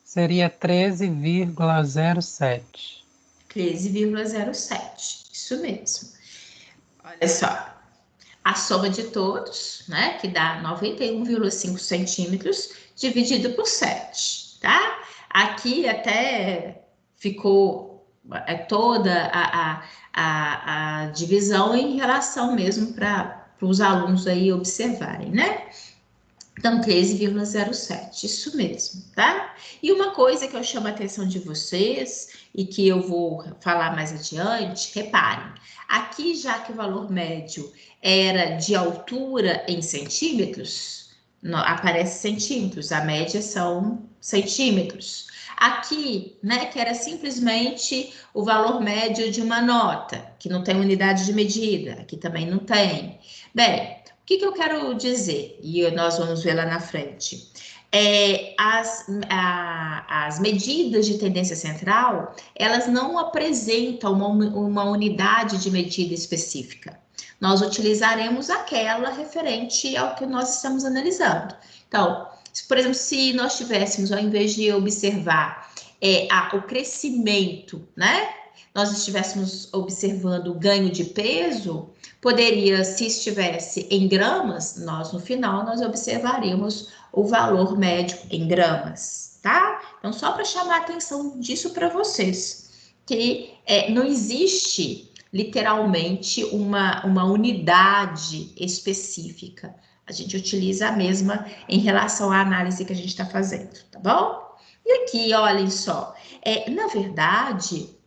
Seria 13,07. 13,07. Isso mesmo. Olha só. A soma de todos, né, que dá 91,5 centímetros, dividido por 7, tá? Aqui até ficou toda a divisão em relação mesmo para os alunos aí observarem, né? Então, 13,07, isso mesmo, tá? E uma coisa que eu chamo a atenção de vocês e que eu vou falar mais adiante, reparem, aqui já que o valor médio era de altura em centímetros, aparece centímetros, a média são centímetros. Aqui, né, que era simplesmente o valor médio de uma nota, que não tem unidade de medida, aqui também não tem. Bem, o que eu quero dizer? E nós vamos ver lá na frente. As medidas de tendência central, elas não apresentam uma unidade de medida específica. Nós utilizaremos aquela referente ao que nós estamos analisando. Então, por exemplo, se nós tivéssemos, ao invés de observar o crescimento, né? Nós estivéssemos observando o ganho de peso, poderia, se estivesse em gramas, no final, nós observaríamos o valor médio em gramas, tá? Então, só para chamar a atenção disso para vocês, que não existe literalmente uma unidade específica. A gente utiliza a mesma em relação à análise que a gente está fazendo, tá bom? E aqui, olhem só, na verdade,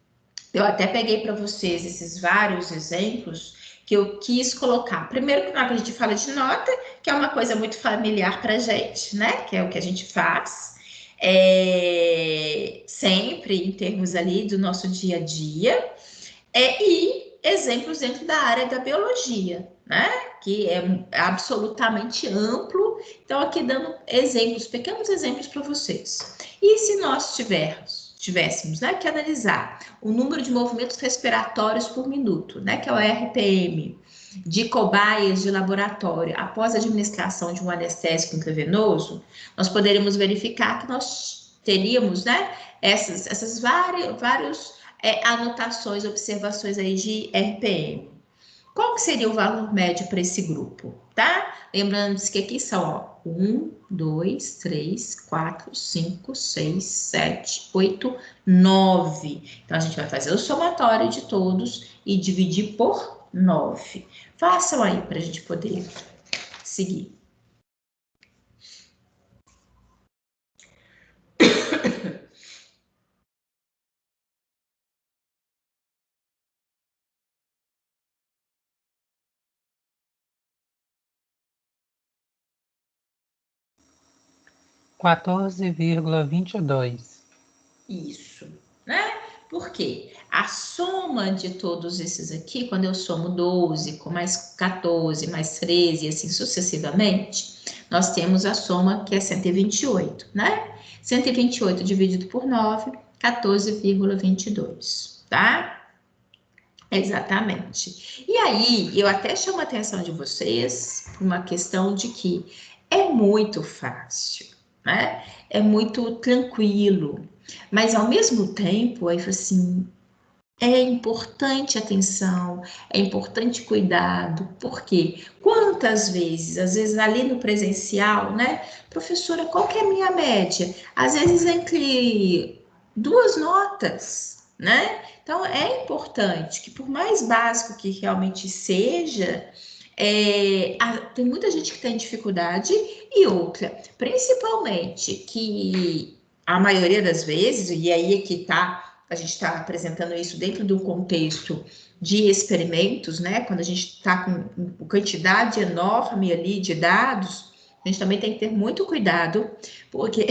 eu até peguei para vocês esses vários exemplos que eu quis colocar. Primeiro, que a gente fala de nota, que é uma coisa muito familiar para a gente, né? Que é o que a gente faz sempre em termos ali do nosso dia a dia. E exemplos dentro da área da biologia, né? Que é absolutamente amplo. Então, aqui dando exemplos, pequenos exemplos para vocês. E se nós tivéssemos, né, que analisar o número de movimentos respiratórios por minuto, né, que é o RPM, de cobaias de laboratório após a administração de um anestésico intravenoso, nós poderíamos verificar que nós teríamos, né, essas várias anotações, observações aí de RPM. Qual que seria o valor médio para esse grupo, tá? Lembrando que aqui são, ó, 1, 2, 3, 4, 5, 6, 7, 8, 9. Então, a gente vai fazer o somatório de todos e dividir por 9. Façam aí para a gente poder seguir. $14,22. Isso, né? Por quê? A soma de todos esses aqui, quando eu somo 12 com mais 14, mais 13 e assim sucessivamente, nós temos a soma que é 128, né? 128 dividido por 9, 14,22, tá? Exatamente. E aí, eu até chamo a atenção de vocês para uma questão de que é muito fácil, né? É muito tranquilo, mas ao mesmo tempo, aí assim, é importante atenção, é importante cuidado, porque quantas vezes, às vezes ali no presencial, né, professora, qual que é a minha média? Às vezes entre duas notas, né? Então é importante que por mais básico que realmente seja, tem muita gente que tem dificuldade e outra, principalmente que a maioria das vezes, e aí é que tá, a gente está apresentando isso dentro de um contexto de experimentos, né? Quando a gente está com uma quantidade enorme ali de dados, a gente também tem que ter muito cuidado, porque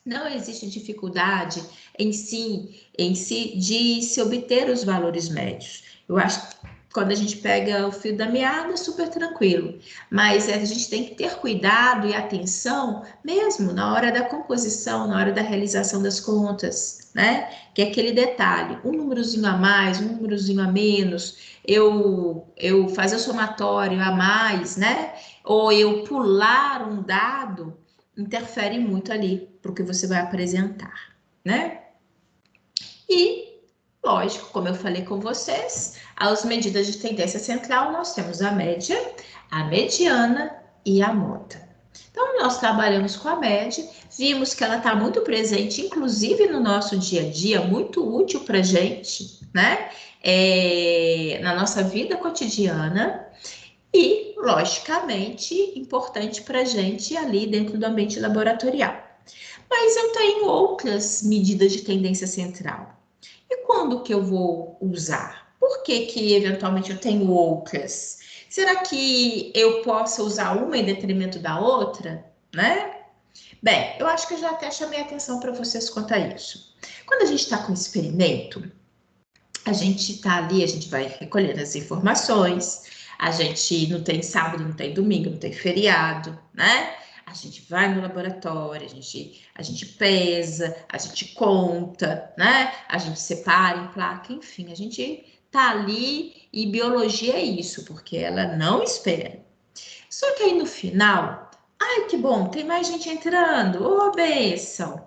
não existe dificuldade em si de se obter os valores médios. Eu acho que quando a gente pega o fio da meada, é super tranquilo. Mas a gente tem que ter cuidado e atenção mesmo na hora da composição, na hora da realização das contas, né? Que é aquele detalhe, um númerozinho a mais, um númerozinho a menos, eu fazer o somatório a mais, né? Ou eu pular um dado, interfere muito ali para o que você vai apresentar, né? E, lógico, como eu falei com vocês, as medidas de tendência central, nós temos a média, a mediana e a moda. Então, nós trabalhamos com a média, vimos que ela está muito presente, inclusive no nosso dia a dia, muito útil para a gente, né? Na nossa vida cotidiana. E, logicamente, importante para a gente ali dentro do ambiente laboratorial. Mas eu tenho outras medidas de tendência central. E quando que eu vou usar? Por que que eventualmente eu tenho outras? Será que eu posso usar uma em detrimento da outra, né? Bem, eu acho que eu já até chamei a atenção para vocês quanto a isso. Quando a gente está com experimento, a gente está ali, a gente vai recolhendo as informações, a gente não tem sábado, não tem domingo, não tem feriado, né? A gente vai no laboratório, a gente pesa, a gente conta, né? A gente separa em placa, enfim, a gente tá ali e biologia é isso, porque ela não espera. Só que aí no final, ai que bom, tem mais gente entrando, ô bênção.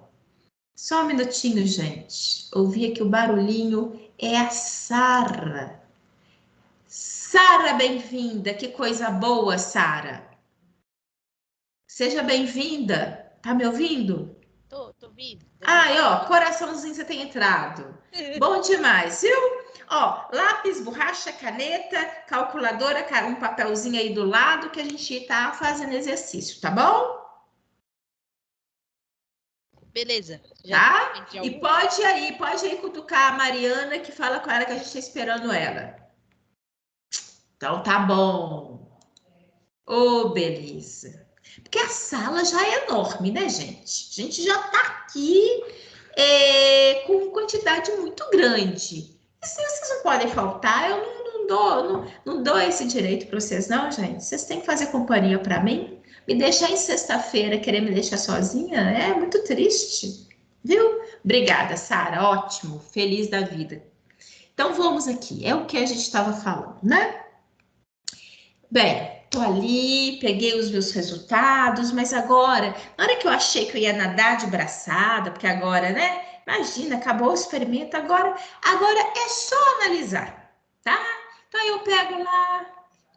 Só um minutinho, gente. Ouvi aqui o barulhinho, é a Sara. Sara, bem-vinda. Que coisa boa, Sara. Seja bem-vinda. Tá me ouvindo? Tô ouvindo. Ai, ó, coraçãozinho você tem entrado. Bom demais, viu? Ó, lápis, borracha, caneta, calculadora, um papelzinho aí do lado que a gente tá fazendo exercício, tá bom? Beleza. Tá? E pode aí cutucar a Mariana que fala com ela que a gente tá esperando ela. Então tá bom. Ô, beleza. Porque a sala já é enorme, né, gente? A gente já tá aqui com quantidade muito grande. Vocês não podem faltar, eu não dou esse direito para vocês, não, gente. Vocês têm que fazer companhia para mim. Me deixar em sexta-feira, querer me deixar sozinha, é muito triste, viu? Obrigada, Sara, ótimo, feliz da vida. Então, vamos aqui, é o que a gente estava falando, né? Bem, tô ali, peguei os meus resultados, mas agora, na hora que eu achei que eu ia nadar de braçada, porque agora, né? Imagina, acabou o experimento, agora é só analisar, tá? Então eu pego lá,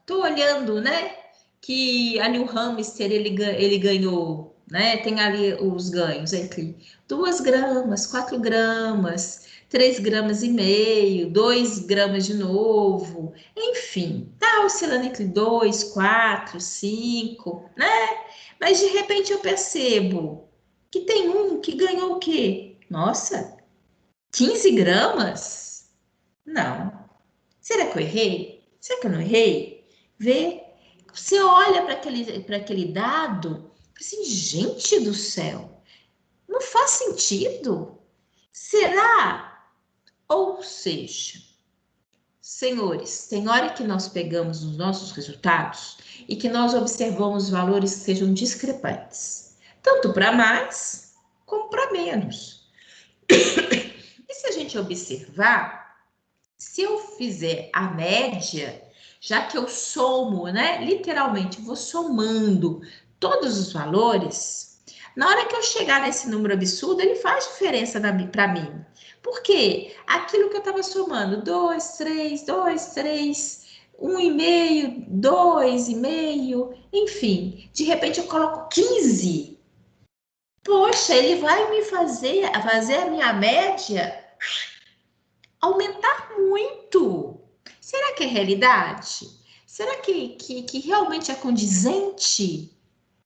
tô olhando, né? Que ali o hamster ele ganhou, né? Tem ali os ganhos entre 2 gramas, 4 gramas, 3 gramas e meio, 2 gramas de novo, enfim, tá oscilando entre 2, 4, 5, né? Mas de repente eu percebo que tem um que ganhou o quê? Nossa, 15 gramas? Não. Será que eu errei? Será que eu não errei? Vê. Você olha para aquele dado, assim, gente do céu, não faz sentido. Será? Ou seja, senhores, tem hora que nós pegamos os nossos resultados e que nós observamos valores que sejam discrepantes, tanto para mais como para menos. E se a gente observar, se eu fizer a média, já que eu somo, né? Literalmente, vou somando todos os valores, na hora que eu chegar nesse número absurdo, ele faz diferença para mim. Por quê? Aquilo que eu estava somando, 2, 3, 2, 3, 1,5, 2,5, enfim, de repente eu coloco 15. Poxa, ele vai me fazer a minha média aumentar muito. Será que é realidade? Será que realmente é condizente?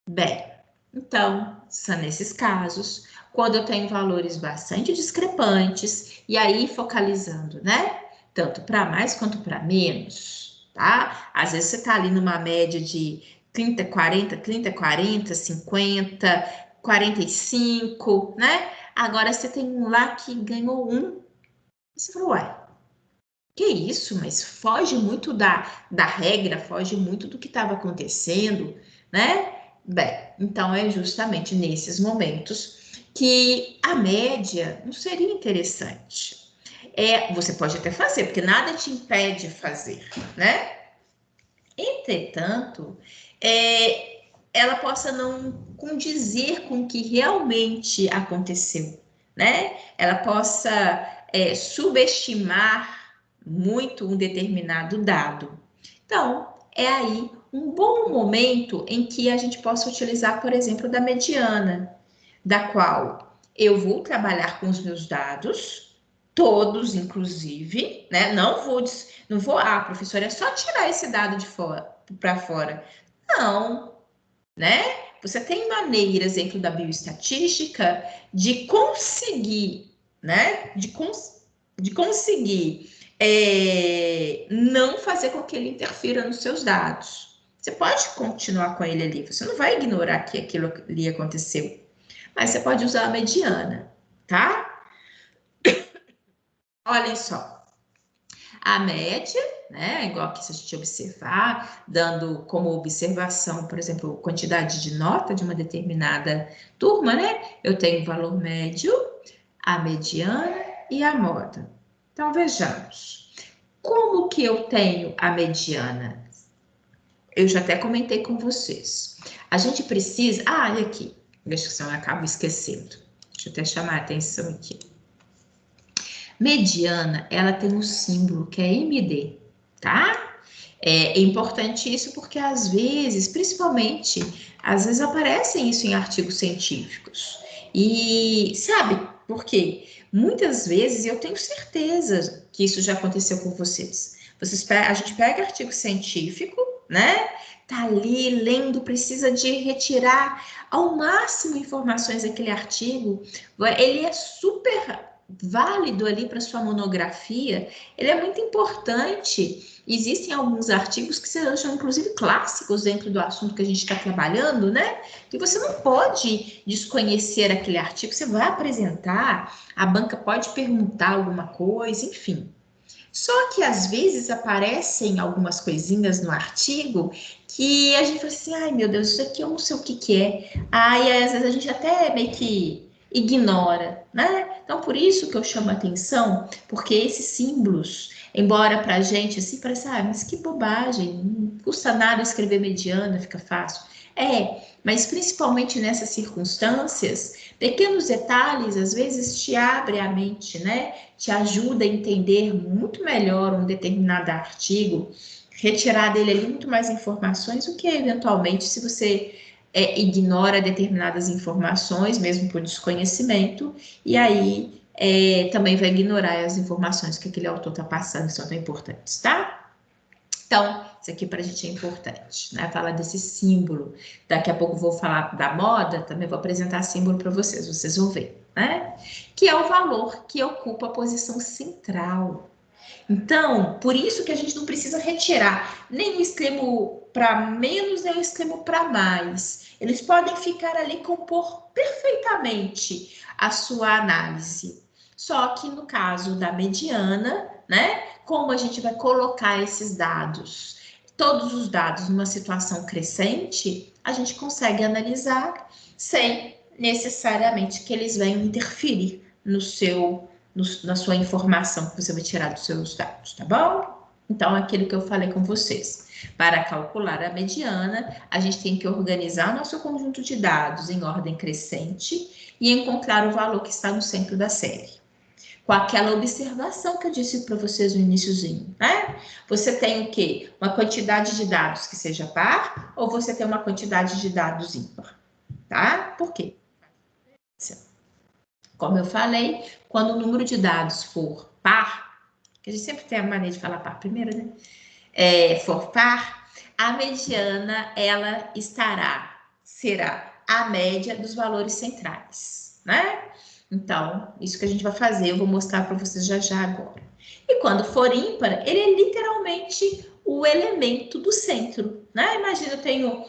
Bem, então, são nesses casos, quando eu tenho valores bastante discrepantes, e aí focalizando, né? Tanto para mais quanto para menos, tá? Às vezes você está ali numa média de 30, 40, 30, 40, 50, 45, né? Agora você tem um lá que ganhou 1. E você falou, uai, que isso? Mas foge muito da regra, foge muito do que estava acontecendo, né? Bem, então é justamente nesses momentos que a média não seria interessante. Você pode até fazer, porque nada te impede de fazer, né? Entretanto, ela possa não condizer com o que realmente aconteceu, né? Ela possa subestimar muito um determinado dado. Então, é aí um bom momento em que a gente possa utilizar, por exemplo, da mediana, da qual eu vou trabalhar com os meus dados, todos, inclusive, né? Não vou, professora, é só tirar esse dado de fora para fora. Não, né? Você tem maneiras dentro da bioestatística de conseguir, né? De conseguir não fazer com que ele interfira nos seus dados. Você pode continuar com ele ali, você não vai ignorar que aquilo ali aconteceu, mas você pode usar a mediana, tá? Olhem só, a média, né, igual que se a gente observar, dando como observação, por exemplo, quantidade de nota de uma determinada turma, né? Eu tenho o valor médio, a mediana e a moda. Então, vejamos. Como que eu tenho a mediana? Eu já até comentei com vocês. A gente precisa... olha aqui. Deixa que eu acabo esquecendo. Deixa eu até chamar a atenção aqui. Mediana, ela tem um símbolo que é MD, tá? É importante isso porque às vezes, principalmente, às vezes aparecem isso em artigos científicos. E sabe por quê? Muitas vezes, eu tenho certeza que isso já aconteceu com vocês. A gente pega artigo científico, né? Tá ali lendo, precisa de retirar ao máximo informações daquele artigo. Ele é super válido ali para sua monografia, ele é muito importante. Existem alguns artigos que sejam, inclusive, clássicos dentro do assunto que a gente está trabalhando, né? Que você não pode desconhecer aquele artigo, você vai apresentar, a banca pode perguntar alguma coisa, enfim. Só que às vezes aparecem algumas coisinhas no artigo que a gente fala assim, ai meu Deus, isso aqui eu não sei o que que é. Aí às vezes a gente até meio que ignora, né? Então por isso que eu chamo a atenção, porque esses símbolos, embora pra gente assim, parece, ah, mas que bobagem, não custa nada escrever mediana, fica fácil. Mas principalmente nessas circunstâncias, pequenos detalhes às vezes te abrem a mente, né? Te ajuda a entender muito melhor um determinado artigo, retirar dele ali muito mais informações do que eventualmente se você ignora determinadas informações, mesmo por desconhecimento, e aí também vai ignorar as informações que aquele autor está passando, que são tão importantes, tá? Então, isso aqui para a gente é importante, né? Falar desse símbolo. Daqui a pouco eu vou falar da moda, também vou apresentar símbolo para vocês vão ver, né? Que é o valor que ocupa a posição central. Então, por isso que a gente não precisa retirar nem o extremo para menos, nem o extremo para mais. Eles podem ficar ali e compor perfeitamente a sua análise. Só que no caso da mediana, né? Como a gente vai colocar esses dados, todos os dados numa situação crescente, a gente consegue analisar sem necessariamente que eles venham interferir na sua informação que você vai tirar dos seus dados, tá bom? Então, aquilo que eu falei com vocês. Para calcular a mediana, a gente tem que organizar nosso conjunto de dados em ordem crescente e encontrar o valor que está no centro da série. Com aquela observação que eu disse para vocês no iniciozinho, né? Você tem o quê? Uma quantidade de dados que seja par ou você tem uma quantidade de dados ímpar, tá? Por quê? Como eu falei, quando o número de dados for par, que a gente sempre tem a mania de falar par primeiro, né? For par, a mediana, ela será a média dos valores centrais, né? Então, isso que a gente vai fazer, eu vou mostrar para vocês já já agora. E quando for ímpar, ele é literalmente o elemento do centro, né? Imagina, eu tenho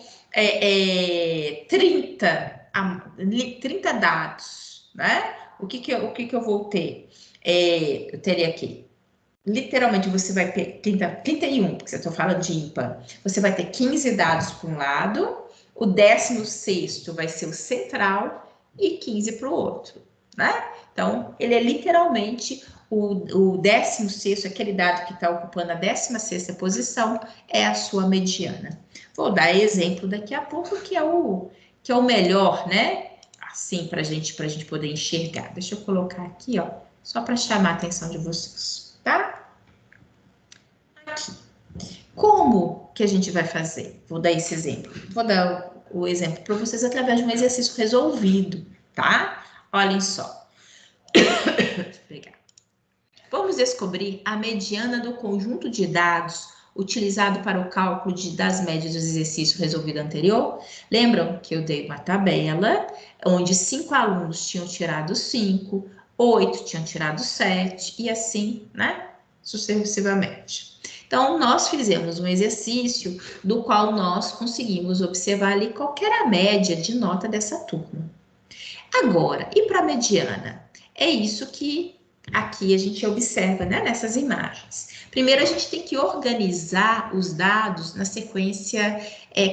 30 dados, né? O que que eu vou ter? Eu teria aqui, literalmente, você vai ter 31, porque eu estou falando de ímpar. Você vai ter 15 dados para um lado, o 16º vai ser o central e 15 para o outro, né? Então, ele é literalmente o 16º, aquele dado que está ocupando a 16ª posição, é a sua mediana. Vou dar exemplo daqui a pouco, que é o melhor, né? Assim, para gente poder enxergar. Deixa eu colocar aqui, ó, só para chamar a atenção de vocês, tá? Aqui. Como que a gente vai fazer? Vou dar esse exemplo. Vou dar o exemplo para vocês através de um exercício resolvido, tá? Olhem só. Vamos descobrir a mediana do conjunto de dados utilizado para o cálculo das médias do exercício resolvido anterior. Lembram que eu dei uma tabela onde 5 alunos tinham tirado 5, 8 tinham tirado 7 e assim, né? Sucessivamente. Então, nós fizemos um exercício do qual nós conseguimos observar ali qual era a média de nota dessa turma. Agora, e para a mediana? É isso que aqui a gente observa, né, nessas imagens. Primeiro, a gente tem que organizar os dados na sequência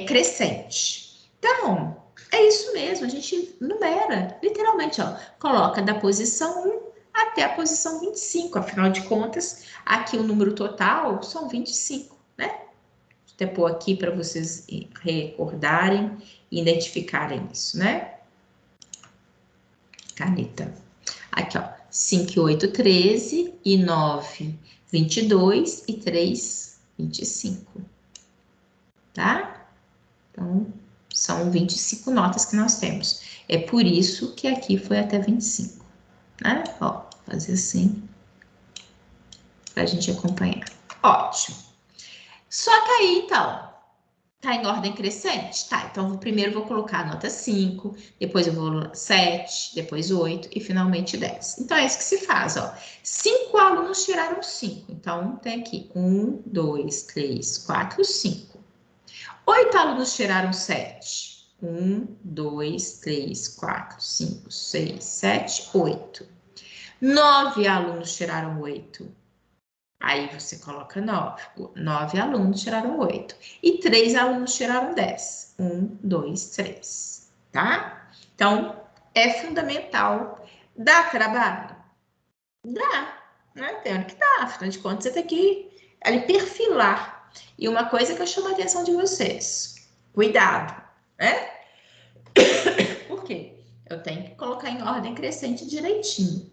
crescente. Então, é isso mesmo, a gente numera, literalmente, ó, coloca da posição 1 até a posição 25. Afinal de contas, aqui o número total são 25, né? Vou até pôr aqui para vocês recordarem e identificarem isso, né? Caneta. Aqui, ó, 5 e 8, 13, e 9, 22, e 3, 25. Tá? Então, são 25 notas que nós temos. É por isso que aqui foi até 25. Né? Ó, fazer assim, pra gente acompanhar. Ótimo. Só que aí, então, tá em ordem crescente? Tá, então primeiro vou colocar a nota 5, depois eu vou 7, depois 8 e finalmente 10. Então é isso que se faz, ó. 5 alunos tiraram 5, então tem aqui 1, 2, 3, 4, 5. 8 alunos tiraram 7. 1, 2, 3, 4, 5, 6, 7, 8. 9 alunos tiraram 8. Aí você coloca 9. 9 alunos tiraram 8. E 3 alunos tiraram 10. 1, 2, 3. Tá? Então, é fundamental. Dá trabalho? Dá. Né? Tem hora que dá. Afinal de contas, você tem que ali perfilar. E uma coisa que eu chamo a atenção de vocês. Cuidado. Né? Por quê? Eu tenho que colocar em ordem crescente direitinho.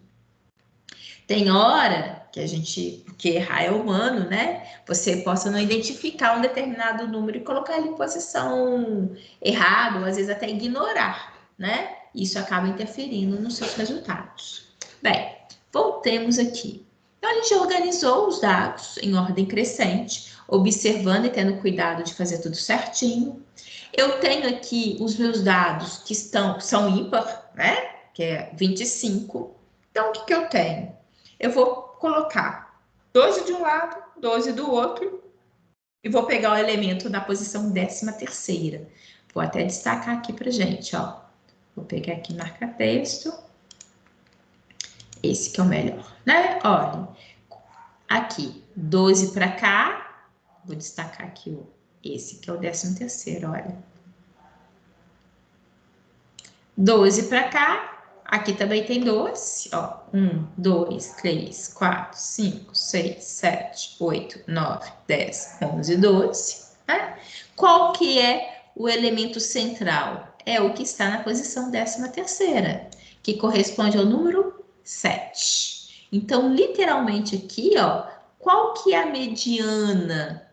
Tem hora que a gente, que errar é humano, né? Você possa não identificar um determinado número e colocar ele em posição errada, ou às vezes até ignorar, né? Isso acaba interferindo nos seus resultados. Bem, voltemos aqui. Então, a gente organizou os dados em ordem crescente, observando e tendo cuidado de fazer tudo certinho. Eu tenho aqui os meus dados que são ímpar, né? Que é 25. Então, o que eu tenho? Eu vou colocar 12 de um lado, 12 do outro, e vou pegar o elemento da posição 13ª. Vou até destacar aqui pra gente, ó. Vou pegar aqui marca texto. Esse que é o melhor, né? Olha, aqui, 12 para cá. Vou destacar aqui esse que é o 13º, olha. 12 para cá. Aqui também tem 12, ó. 1, 2, 3, 4, 5, 6, 7, 8, 9, 10, 11, 12. Né? Qual que é o elemento central? É o que está na posição 13ª, que corresponde ao número 7. Então, literalmente aqui, ó, qual que é a mediana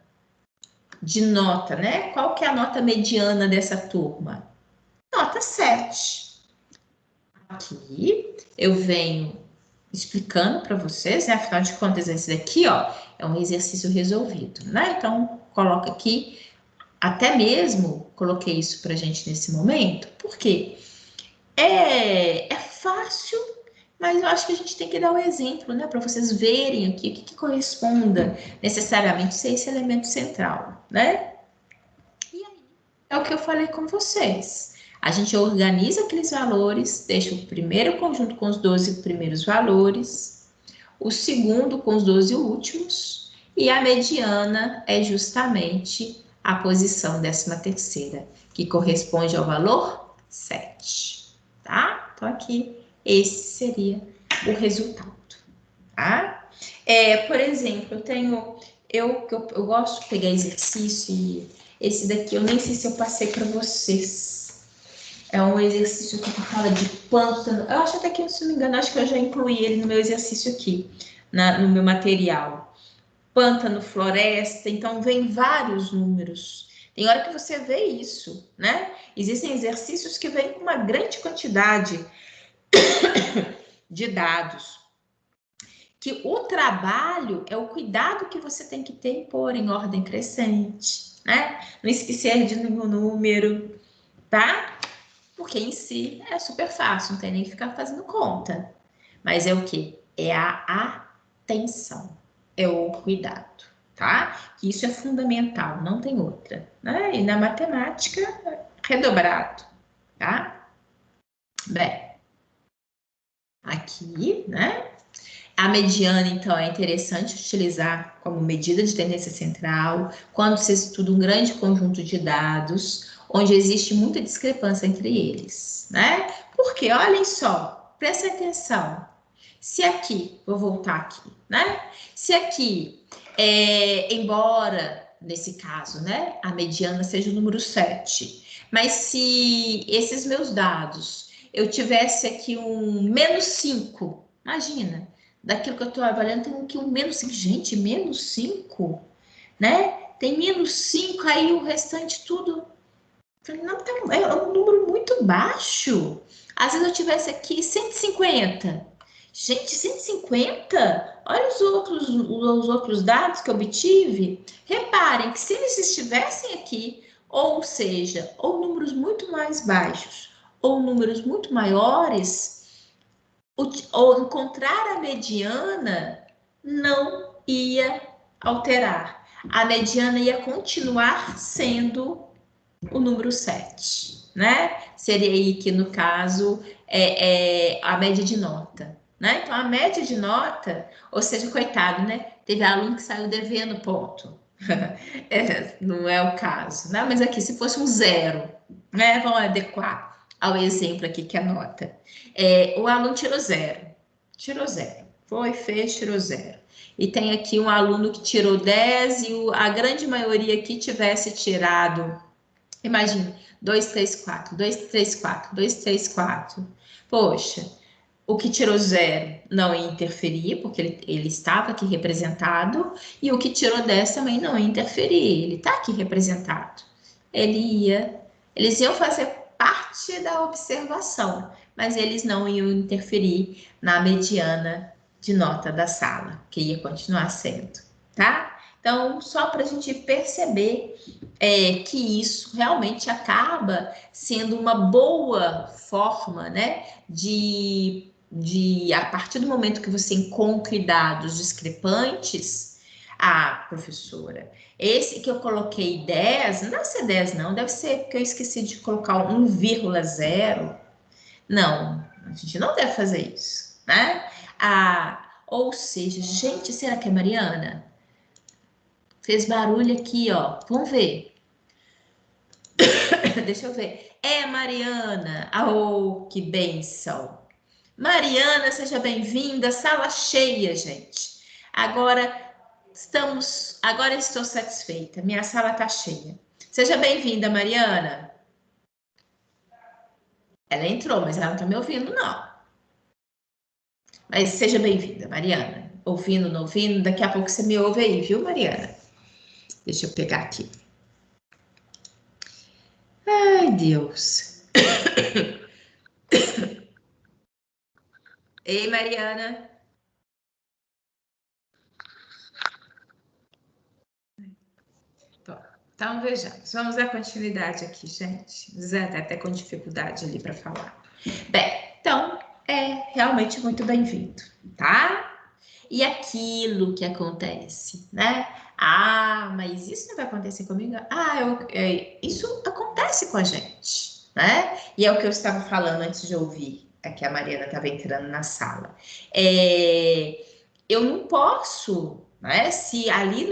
de nota, né? Qual que é a nota mediana dessa turma? Nota 7. Aqui eu venho explicando para vocês, né? Afinal de contas, esse daqui, ó, é um exercício resolvido, né? Então, coloca aqui, até mesmo coloquei isso para gente nesse momento, porque é fácil, mas eu acho que a gente tem que dar o exemplo, né? Para vocês verem aqui o que corresponda necessariamente ser esse elemento central, né? E aí, é o que eu falei com vocês. A gente organiza aqueles valores, deixa o primeiro conjunto com os 12 primeiros valores, o segundo com os 12 últimos, e a mediana é justamente a posição 13ª, que corresponde ao valor 7, tá? Então, aqui, esse seria o resultado, tá? Por exemplo, eu gosto de pegar exercício, e esse daqui eu nem sei se eu passei para vocês. É um exercício que fala de pântano. Eu acho até que, se não me engano, acho que eu já incluí ele no meu exercício aqui, no meu material. Pântano, floresta, então vem vários números. Tem hora que você vê isso, né? Existem exercícios que vêm com uma grande quantidade de dados. Que o trabalho é o cuidado que você tem que ter em pôr em ordem crescente, né? Não esquecer de nenhum número, tá? Porque em si é super fácil, não tem nem que ficar fazendo conta. Mas é o quê? É a atenção, é o cuidado, tá? Isso é fundamental, não tem outra, né? E na matemática, redobrado, tá? Bem, aqui, né? A mediana, então, é interessante utilizar como medida de tendência central quando você estuda um grande conjunto de dados, onde existe muita discrepância entre eles, né? Porque, olhem só, prestem atenção. Se aqui, vou voltar aqui, né? Se aqui, embora, nesse caso, né, a mediana seja o número 7, mas se esses meus dados, eu tivesse aqui um menos 5, imagina, daquilo que eu estou avaliando, tem aqui um menos 5. Gente, menos 5, né? Tem menos 5, aí o restante tudo... Não, é um número muito baixo. Às vezes eu tivesse aqui 150. Gente, 150? Olha os outros dados que eu obtive. Reparem que se eles estivessem aqui, ou seja, ou números muito mais baixos, ou números muito maiores, ou encontrar a mediana não ia alterar. A mediana ia continuar sendo o número 7, né? Seria aí que, no caso, a média de nota, né? Então, a média de nota, ou seja, coitado, né? Teve aluno que saiu devendo ponto. Não é o caso, né? Mas aqui, se fosse um zero, né? Vamos adequar ao exemplo aqui que é a nota. O aluno tirou zero. Tirou zero. Foi, fez, tirou zero. E tem aqui um aluno que tirou 10 e a grande maioria aqui tivesse tirado, imagine, 2, 3, 4, 2, 3, 4, 2, 3, 4. Poxa, o que tirou zero não ia interferir, porque ele estava aqui representado, e o que tirou 10 também não ia interferir, ele está aqui representado. Eles iam fazer parte da observação, mas eles não iam interferir na mediana de nota da sala, que ia continuar sendo, tá? Então, só para a gente perceber que isso realmente acaba sendo uma boa forma, né, a partir do momento que você encontre dados discrepantes, professora, esse que eu coloquei 10, não deve ser 10 não, deve ser porque eu esqueci de colocar 1,0. Não, a gente não deve fazer isso, né? Ou seja, gente, será que é Mariana? Fez barulho aqui, ó. Vamos ver. Deixa eu ver. É Mariana. Oh, que benção. Mariana, seja bem-vinda. Sala cheia, gente. Agora estou satisfeita. Minha sala está cheia. Seja bem-vinda, Mariana. Ela entrou, mas ela não está me ouvindo, não. Mas seja bem-vinda, Mariana. Ouvindo, não ouvindo, daqui a pouco você me ouve aí, viu, Mariana? Deixa eu pegar aqui. Ai, Deus. Ei, Mariana. Então, vejamos. Vamos dar continuidade aqui, gente. Zé tá até com dificuldade ali para falar. Bem, então, é realmente muito bem-vindo, tá? E aquilo que acontece, né? Mas isso não vai acontecer comigo? Isso acontece com a gente, né? E é o que eu estava falando antes de ouvir, que a Mariana estava entrando na sala. Eu não posso, né? Se ali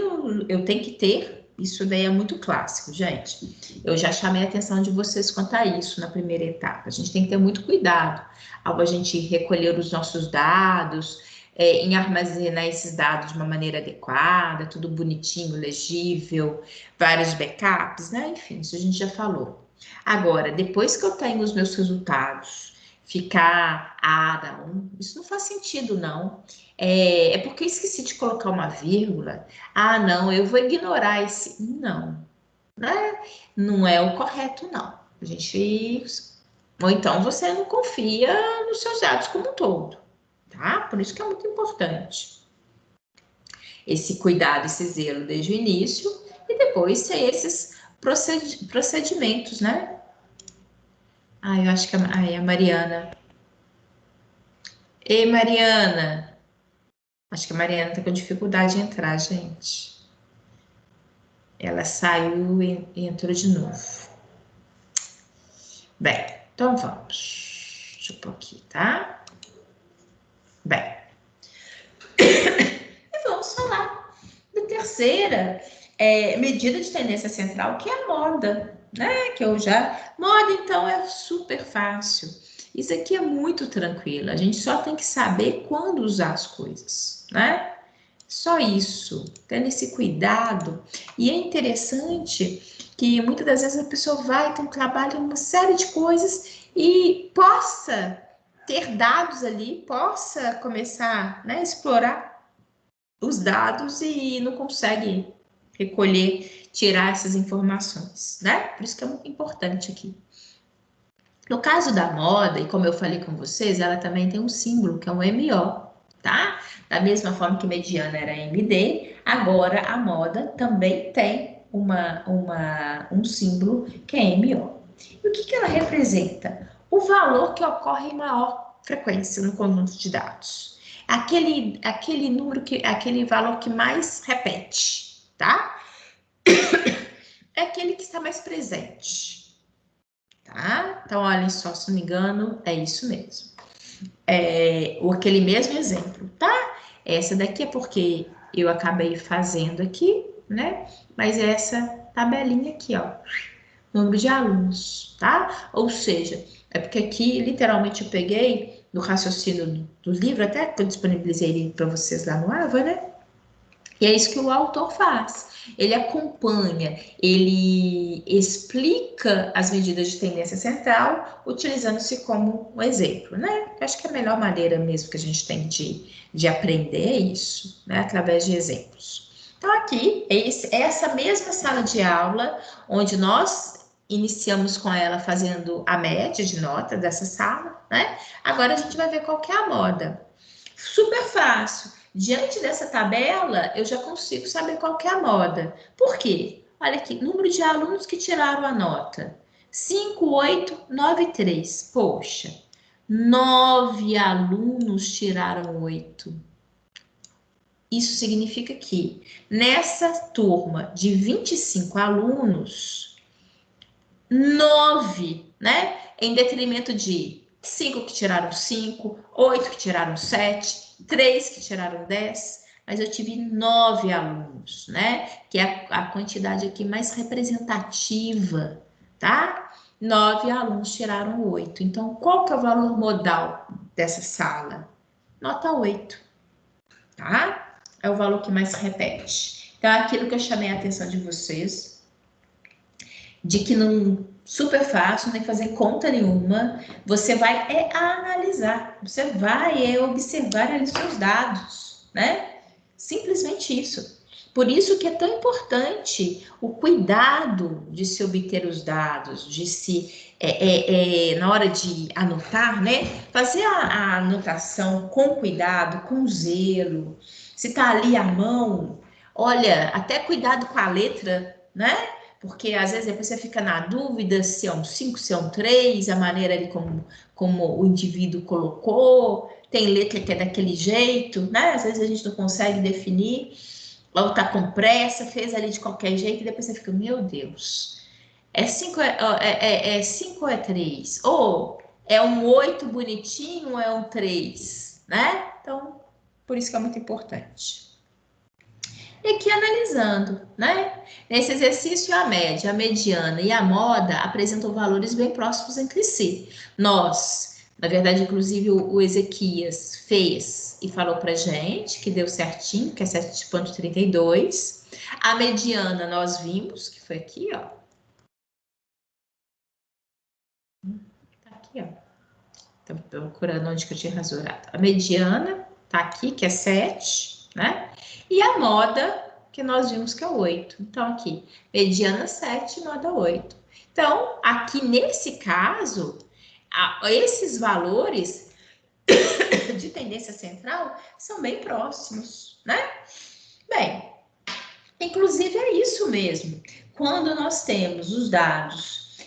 eu tenho que ter, isso daí é muito clássico, gente. Eu já chamei a atenção de vocês quanto a isso na primeira etapa. A gente tem que ter muito cuidado ao a gente recolher os nossos dados, em armazenar esses dados de uma maneira adequada, tudo bonitinho, legível, vários backups, né? Enfim, isso a gente já falou. Agora, depois que eu tenho os meus resultados, ficar, não, isso não faz sentido, não. É porque eu esqueci de colocar uma vírgula. Não, eu vou ignorar esse. Não, né? Não é o correto, não. A gente. Ou então você não confia nos seus dados como um todo, tá? Por isso que é muito importante esse cuidado, esse zelo desde o início e depois ter esses procedimentos, né? Eu acho que a Mariana. Ei, Mariana. Acho que a Mariana tá com dificuldade em entrar, gente. Ela saiu e entrou de novo. Bem, então vamos. Deixa eu pôr aqui, tá? Bem. E vamos falar da terceira medida de tendência central, que é a moda, né? Moda, então, é super fácil. Isso aqui é muito tranquilo. A gente só tem que saber quando usar as coisas, né? Só isso, tendo esse cuidado. E é interessante que muitas das vezes a pessoa vai ter um trabalho em uma série de coisas e possa ter dados ali, possa começar, né, a explorar os dados e não consegue recolher, tirar essas informações, né? Por isso que é muito importante aqui. No caso da moda, e como eu falei com vocês, ela também tem um símbolo, que é um MO, tá? Da mesma forma que mediana era MD, agora a moda também tem um símbolo que é MO. E o que ela representa? O valor que ocorre em maior frequência no conjunto de dados. Aquele número, aquele valor que mais repete, tá? É aquele que está mais presente, tá? Então, olhem só, se não me engano, é isso mesmo. aquele mesmo exemplo, tá? Essa daqui é porque eu acabei fazendo aqui, né? Mas essa tabelinha aqui, ó, número de alunos, tá? Ou seja, é porque aqui, literalmente, eu peguei no raciocínio do livro, até que eu disponibilizei ele para vocês lá no AVA, né? E é isso que o autor faz. Ele acompanha, ele explica as medidas de tendência central, utilizando-se como um exemplo, né? Eu acho que é a melhor maneira mesmo que a gente tem de aprender isso, né? Através de exemplos. Então, aqui, é essa mesma sala de aula, onde nós iniciamos com ela fazendo a média de nota dessa sala, né? Agora a gente vai ver qual que é a moda. Super fácil. Diante dessa tabela, eu já consigo saber qual que é a moda. Por quê? Olha aqui, número de alunos que tiraram a nota. 5, 8, 9, 3. Poxa, 9 alunos tiraram 8. Isso significa que nessa turma de 25 alunos, 9, né? Em detrimento de 5 que tiraram 5, 8 que tiraram 7, 3 que tiraram 10, mas eu tive 9 alunos, né? Que é a quantidade aqui mais representativa, tá? 9 alunos tiraram 8. Então, qual que é o valor modal dessa sala? Nota 8, tá? É o valor que mais se repete. Então, aquilo que eu chamei a atenção de vocês, de que não super fácil, não tem que fazer conta nenhuma, você vai analisar, você vai observar ali seus dados, né? Simplesmente isso. Por isso que é tão importante o cuidado de se obter os dados, de se, na hora de anotar, né? Fazer a anotação com cuidado, com zelo. Se tá ali à mão, olha, até cuidado com a letra, né? Porque às vezes depois você fica na dúvida se é um 5, se é um 3, a maneira ali como o indivíduo colocou, tem letra que é daquele jeito, né? Às vezes a gente não consegue definir, ou tá com pressa, fez ali de qualquer jeito, e depois você fica, meu Deus, é 5 é 5 ou é 3? Ou é um 8 bonitinho ou é um 3, né? Então, por isso que é muito importante. E aqui analisando, né? Nesse exercício, a média, a mediana e a moda apresentam valores bem próximos entre si. Nós, na verdade, inclusive o Ezequias fez e falou pra gente que deu certinho, que é 7,32. A mediana nós vimos, que foi aqui, ó. Tá aqui, ó. Tô procurando onde que eu tinha rasurado. A mediana tá aqui, que é 7, né? E a moda, que nós vimos que é 8. Então, aqui, mediana 7, moda 8. Então, aqui nesse caso, esses valores de tendência central são bem próximos, né? Bem, inclusive é isso mesmo. Quando nós temos os dados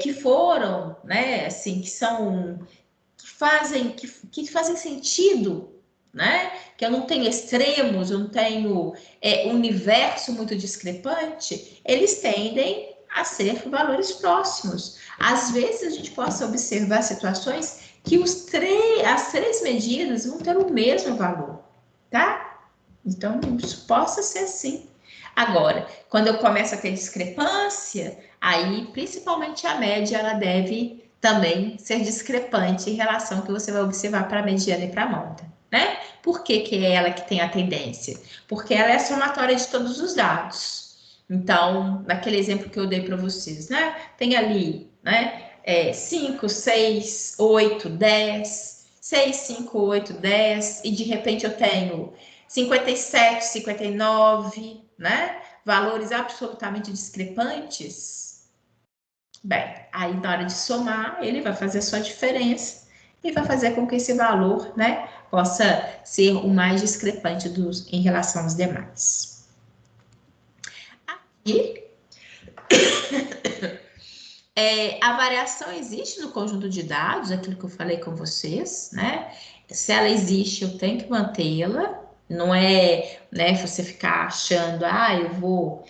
que foram, né, assim, que fazem sentido, né? Que eu não tenho extremos, eu não tenho universo muito discrepante, eles tendem a ser valores próximos. Às vezes a gente possa observar situações que as três medidas vão ter o mesmo valor, tá? Então, isso possa ser assim. Agora, quando eu começo a ter discrepância, aí, principalmente a média, ela deve também ser discrepante em relação ao que você vai observar para a mediana e para a moda, né? Por que que é ela que tem a tendência? Porque ela é a somatória de todos os dados. Então, naquele exemplo que eu dei para vocês, né? Tem ali, né? 5, 6, 8, 10, 6, 5, 8, 10, e de repente eu tenho 57, 59, né? Valores absolutamente discrepantes. Bem, aí na hora de somar, ele vai fazer a sua diferença e vai fazer com que esse valor, né, possa ser o mais discrepante em relação aos demais. Aqui, a variação existe no conjunto de dados, aquilo que eu falei com vocês, né? Se ela existe, eu tenho que mantê-la. Não é, né, você ficar achando, eu vou...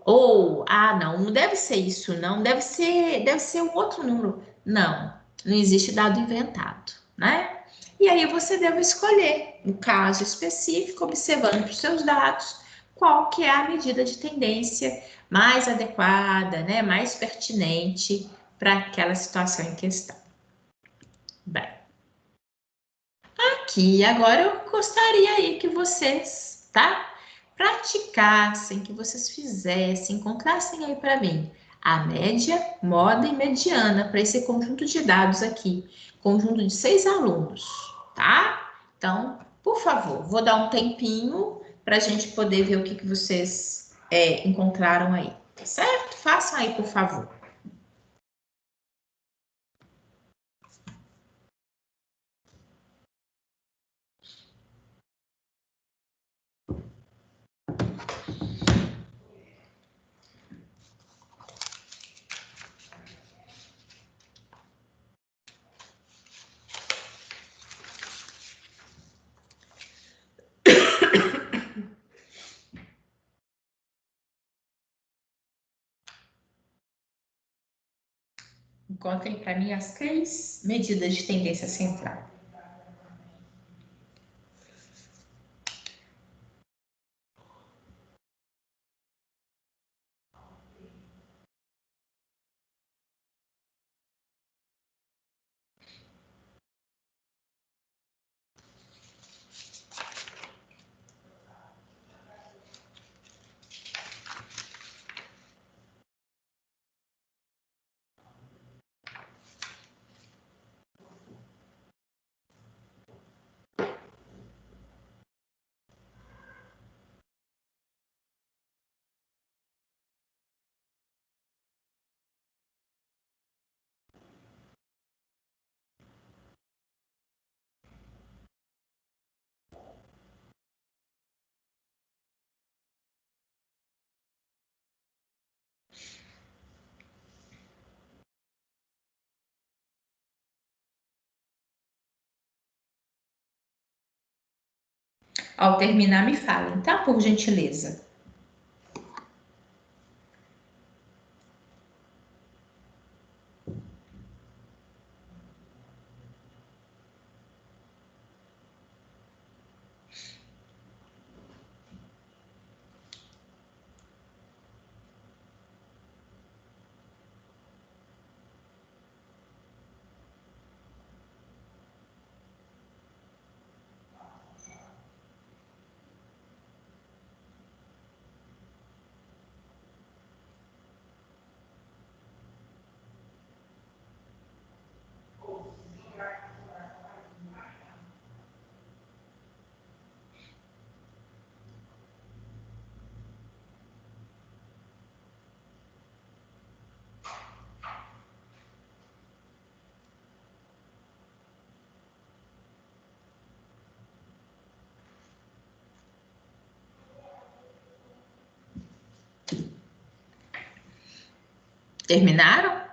Ou, não deve ser isso, não, deve ser um outro número. Não existe dado inventado, né? e aí você deve escolher, no caso específico, observando os seus dados, qual que é a medida de tendência mais adequada, né, mais pertinente para aquela situação em questão. Bem, aqui agora eu gostaria aí que vocês, tá, praticassem, que vocês fizessem, encontrassem aí para mim a média, moda e mediana para esse conjunto de dados aqui, conjunto de 6 alunos, tá? Então, por favor, vou dar um tempinho para a gente poder ver o que vocês encontraram aí, tá certo? Façam aí, por favor. Encontrem para mim as 3 medidas de tendência central. Ao terminar, me falem, tá? Por gentileza. Terminaram?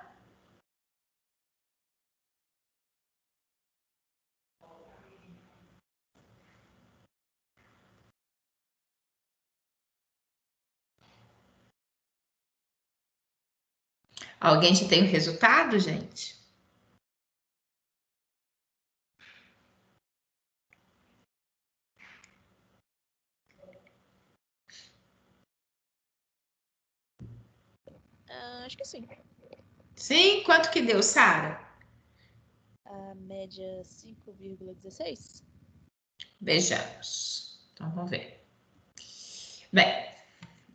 Alguém já tem o resultado, gente? Acho que sim. Sim? Quanto que deu, Sara? A média 5,16. Vejamos. Então, vamos ver. Bem,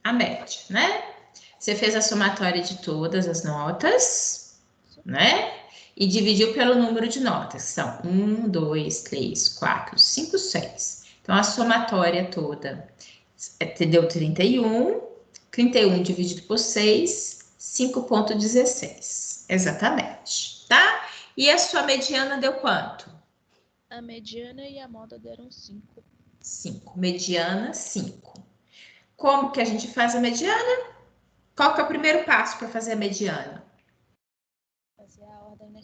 a média, né? Você fez a somatória de todas as notas, né? E dividiu pelo número de notas. São 1, 2, 3, 4, 5, 6. Então, a somatória toda deu 31. 31 dividido por 6, 5,16. Exatamente, tá? E a sua mediana deu quanto? A mediana e a moda deram 5. 5. Mediana, 5. Como que a gente faz a mediana? Qual que é o primeiro passo para fazer a mediana? Fazer a ordem, né?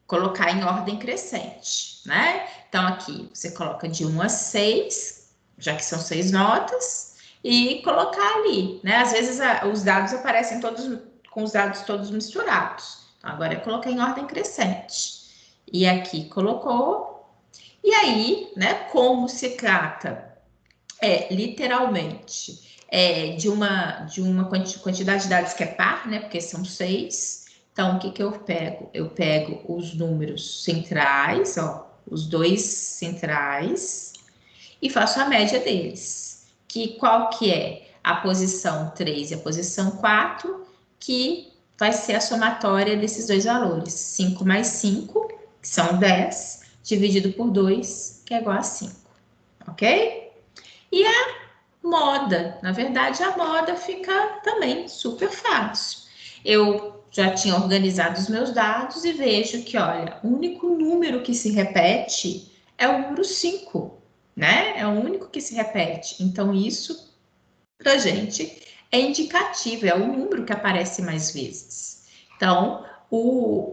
Colocar em ordem crescente, né? Então, aqui você coloca de 1 a 6, já que são 6 notas, e colocar ali, né? Às vezes os dados aparecem todos com os dados todos misturados. Então, agora é colocar em ordem crescente. E aqui colocou E aí, né, como se trata literalmente de uma quantidade de dados que é par, né, porque são 6. Então, o que que eu pego? Eu pego os números centrais, ó, os dois centrais, e faço a média deles. Qual que é? A posição 3 e a posição 4, que vai ser a somatória desses dois valores. 5 mais 5, que são 10, dividido por 2, que é igual a 5. Ok? E a moda, na verdade, a moda fica também super fácil. Eu já tinha organizado os meus dados e vejo que, olha, o único número que se repete é o número 5, né? É o único que se repete. Então, isso, pra gente, é indicativo, é o número que aparece mais vezes. Então, o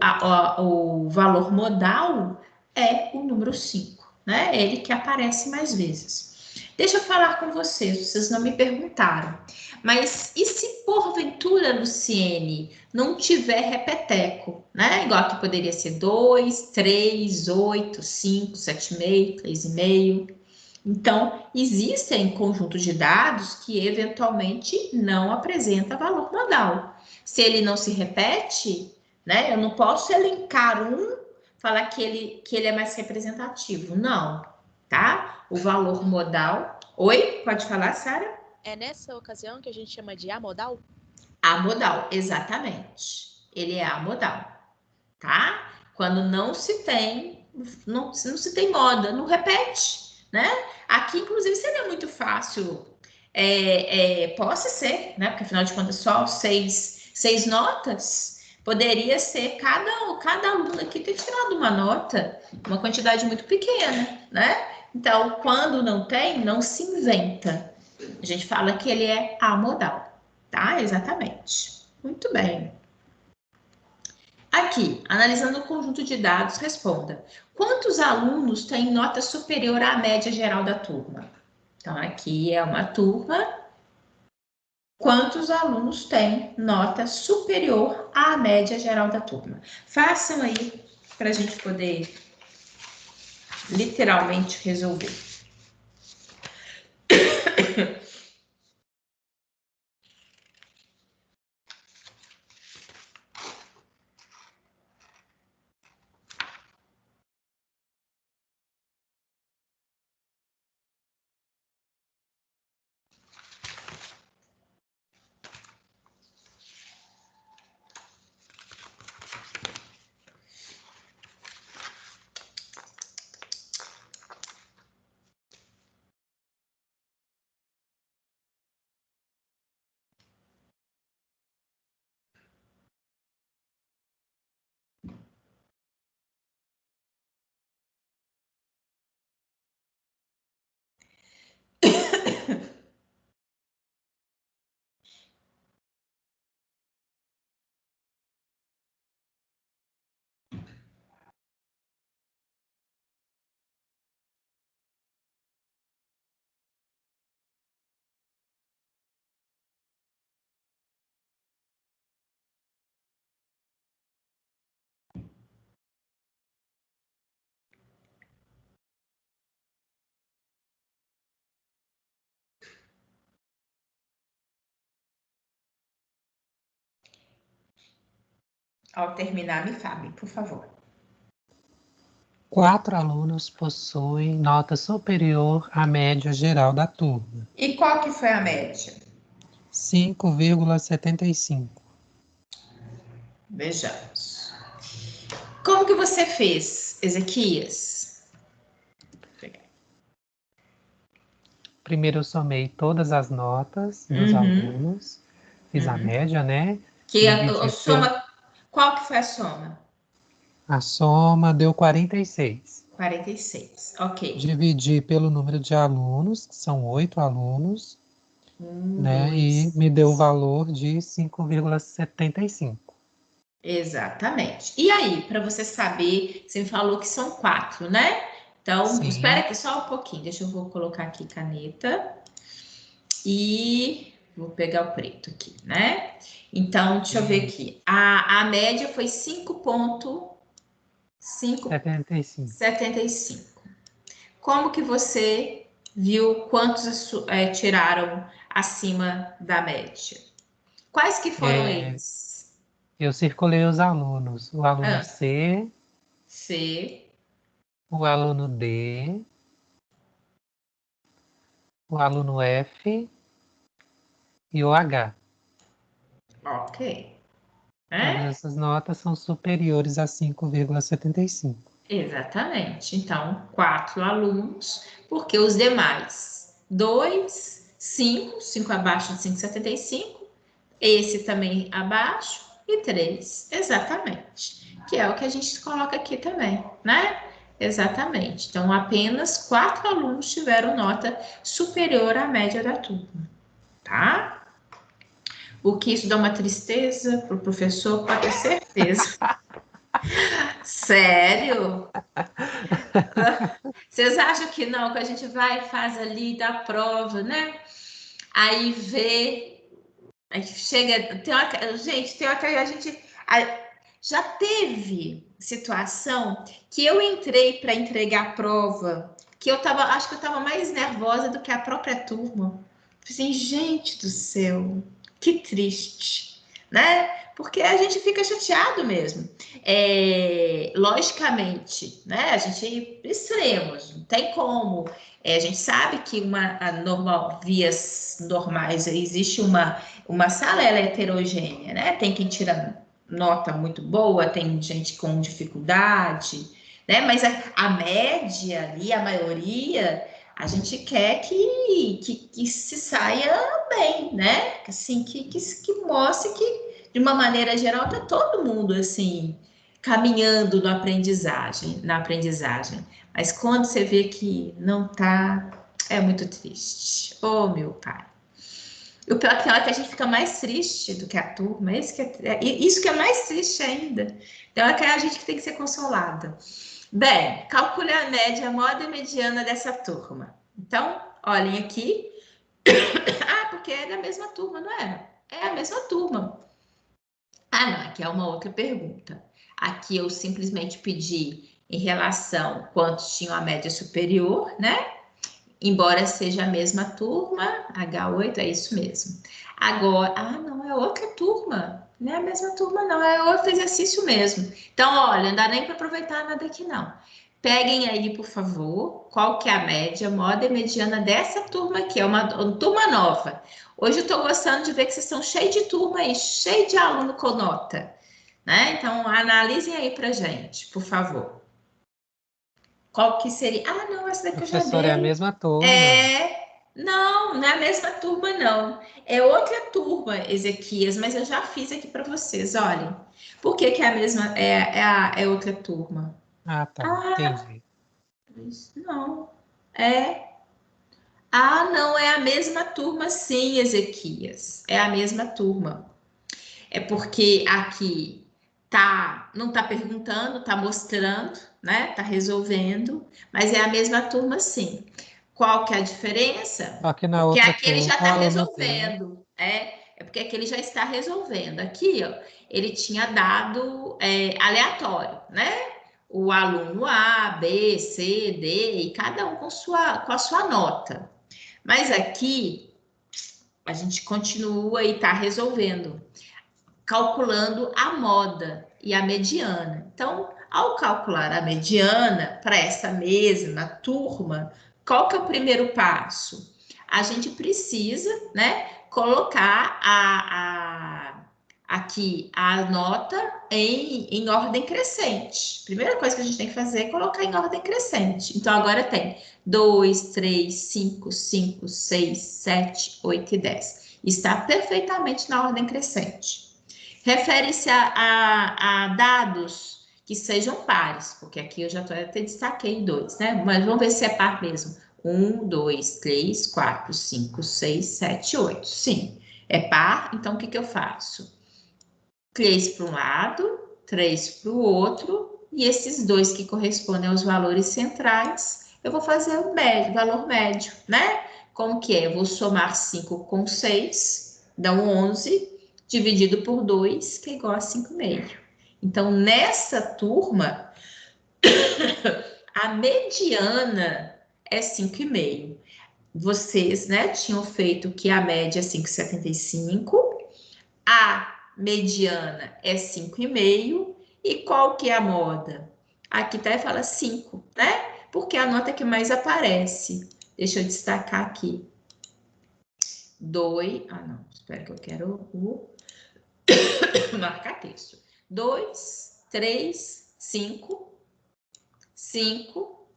valor modal é o número 5, né? É ele que aparece mais vezes. Deixa eu falar com vocês não me perguntaram. Mas e se porventura, Luciene, não tiver repeteco, né? Igual que poderia ser 2, 3, 8, 5, 7,5, 3,5. Então, existem conjuntos de dados que eventualmente não apresenta valor modal. Se ele não se repete, né? Eu não posso elencar falar que ele é mais representativo. Não, tá? O valor modal. Oi, pode falar, Sara? É nessa ocasião que a gente chama de amodal? Amodal, exatamente. Ele é amodal, tá? Quando não se tem, não se tem moda, não repete, né? Aqui, inclusive, seria muito fácil. Pode ser, né? Porque afinal de contas, só seis notas. Poderia ser cada aluno aqui ter tirado uma nota, uma quantidade muito pequena, né? Então, quando não tem, não se inventa. A gente fala que ele é amodal, tá? Exatamente. Muito bem. Aqui, analisando o conjunto de dados, responda: quantos alunos têm nota superior à média geral da turma? Então, aqui é uma turma. Quantos alunos têm nota superior à média geral da turma? Façam aí para a gente poder literalmente resolver. Ao terminar, me fale, por favor. 4 alunos possuem nota superior à média geral da turma. E qual que foi a média? 5,75. Vejamos. Como que você fez, Ezequias? Primeiro eu somei todas as notas dos alunos, fiz a média, né? Que a Dividi soma, qual que foi a soma? A soma deu 46. 46, ok. Dividi pelo número de alunos, que são 8 alunos, né? E 2. me deu o valor de 5,75. Exatamente. E aí, para você saber, você me falou que são 4, né? Então, Sim. espera aqui só um pouquinho. Vou colocar aqui caneta. E vou pegar o preto aqui, né? Então, deixa eu ver aqui. A média foi 5,75. 75. como que você viu quantos tiraram acima da média? Quais que foram É, eles? eu circulei os alunos, o aluno Ah, C, C, o aluno D, o aluno F e o H. ok. Todas É? essas notas são superiores a 5,75. Exatamente. Então, 4 alunos, porque os demais, 2, 5, 5 abaixo de 5,75, esse também abaixo, e 3, exatamente. Que é o que a gente coloca aqui também, né? Exatamente. Então, apenas 4 alunos tiveram nota superior à média da turma, tá? O que isso dá uma tristeza para o professor, pode ter certeza. Sério? Vocês acham que não, que a gente vai, faz ali, dá prova, né? Aí vê, aí chega, gente, tem hora que a gente já teve situação que eu entrei para entregar a prova, que eu tava, acho que eu tava mais nervosa do que a própria turma. Assim, gente do céu, que triste, né? Porque a gente fica chateado mesmo. Logicamente, né? A gente extremos, não tem como. A gente sabe que vias normais, existe uma sala ela é heterogênea, né? Tem quem tira nota muito boa, tem gente com dificuldade, né? Mas a média ali, a maioria, a gente quer que se saia bem, né? Assim, que mostre que, de uma maneira geral, tá todo mundo assim caminhando na aprendizagem. Mas quando você vê que não tá, é muito triste. Oh, meu pai. E o pior é que tem hora que a gente fica mais triste do que a turma. Isso que é mais triste ainda. Então é que a gente que tem que ser consolada. Bem, calcule a média, a moda e mediana dessa turma. Então, olhem aqui. Ah, porque é da mesma turma, não é? É a mesma turma. Ah, não, aqui é uma outra pergunta. Aqui eu simplesmente pedi em relação quantos tinham a média superior, né? Embora seja a mesma turma, H8, é isso mesmo. Agora, não, é outra turma. Não é a mesma turma, não, é outro exercício mesmo. Então, olha, não dá nem para aproveitar nada aqui, não. Peguem aí, por favor, qual que é a média, moda e mediana dessa turma aqui, é uma turma nova. Hoje eu estou gostando de ver que vocês estão cheios de turma aí, cheio de aluno com nota, né? Então, analisem aí pra gente, por favor. Qual que seria? Ah, não, essa daqui eu já Professor, é a dei. mesma turma. Não é a mesma turma, não. É outra turma, Ezequias, mas eu já fiz aqui para vocês, olhem. Por que que é a mesma, é outra turma? Ah, tá, Ah, entendi. não. É. Não, é a mesma turma, sim, Ezequias. É a mesma turma. É porque aqui não tá perguntando, tá mostrando, né? Tá resolvendo, mas é a mesma turma, sim. Qual que é a diferença? Só que na Porque outra aqui ele turma, já o está aluno D. resolvendo, é porque aqui ele já está resolvendo. Aqui, ó, ele tinha dado aleatório, né? O aluno A, B, C, D, e cada um com a sua nota. Mas aqui a gente continua e está resolvendo, calculando a moda e a mediana. Então, ao calcular a mediana para essa mesma turma, qual que é o primeiro passo? A gente precisa, né, colocar aqui a nota em ordem crescente. Primeira coisa que a gente tem que fazer é colocar em ordem crescente. Então, agora tem 2, 3, 5, 5, 6, 7, 8 e 10. Está perfeitamente na ordem crescente. Refere-se a dados que sejam pares, porque aqui eu já até destaquei 2, né? Mas vamos ver se é par mesmo. 1, 2, 3, 4, 5, 6, 7, 8. Sim, é par, então o que eu faço? 3 para um lado, 3 para o outro, e esses dois que correspondem aos valores centrais, eu vou fazer o valor médio, né? Como que é? Eu vou somar 5 com 6, dá 11, dividido por 2, que é igual a 5,5. Então, nessa turma, a mediana é 5,5. Vocês, né, tinham feito que a média é 5,75, a mediana é 5,5, e qual que é a moda? Aqui tá e fala 5, né? Porque é a nota que mais aparece. Deixa eu destacar aqui. 2, não, espera que eu quero o marcar texto. 2, 3, 5, 5,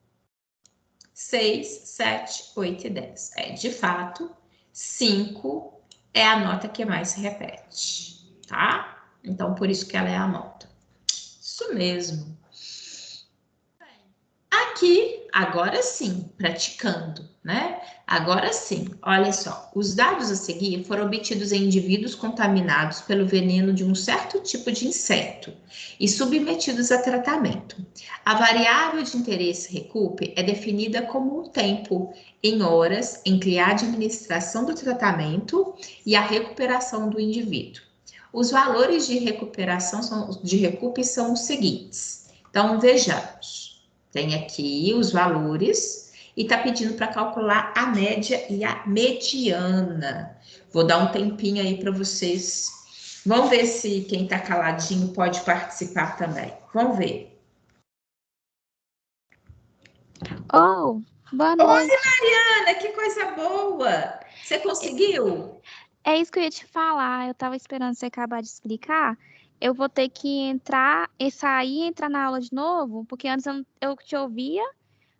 6, 7, 8 e 10. De fato, 5 é a nota que mais se repete, tá? Então, por isso que ela é a nota. Isso mesmo. Aqui, agora sim, praticando, né? Agora sim, olha só. Os dados a seguir foram obtidos em indivíduos contaminados pelo veneno de um certo tipo de inseto e submetidos a tratamento. A variável de interesse recupere é definida como o tempo em horas entre a administração do tratamento e a recuperação do indivíduo. Os valores de recuperação de recupere são os seguintes. Então, vejamos. Tem aqui os valores e está pedindo para calcular a média e a mediana. Vou dar um tempinho aí para vocês. Vamos ver se quem está caladinho pode participar também. Vamos ver. Oh, boa noite. Oi, Mariana, que coisa boa! Você conseguiu? É isso que eu ia te falar. Eu tava esperando você acabar de explicar. Eu vou ter que entrar e sair e entrar na aula de novo, porque antes eu te ouvia,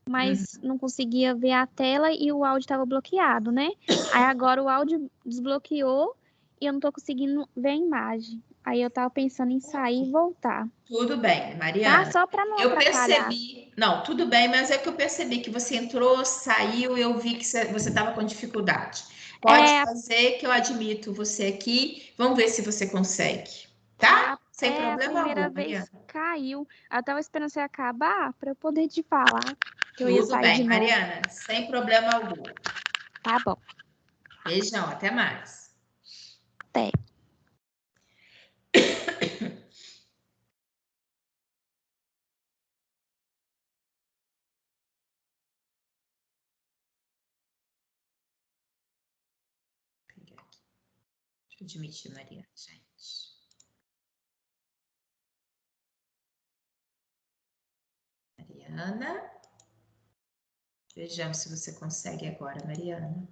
mas não conseguia ver a tela e o áudio estava bloqueado, né? Aí agora o áudio desbloqueou e eu não tô conseguindo ver a imagem. Aí eu tava pensando em sair e voltar. Tudo bem, Tá? Mariana. Só para não Eu atrapalhar. percebi. Não, tudo bem, mas é que eu percebi que você entrou, saiu e eu vi que você estava com dificuldade. Pode É, fazer, que eu admito você aqui. Vamos ver se você consegue, tá? Sem a problema primeira algum, Mariana. vez caiu. Eu tava esperando você acabar para eu poder te falar que eu ia Tudo sair de bem, novo. Mariana, sem problema algum. Tá bom. Beijão, até mais. Até. Deixa eu admitir, Mariana, gente. Mariana. Vejamos se você consegue agora, Mariana.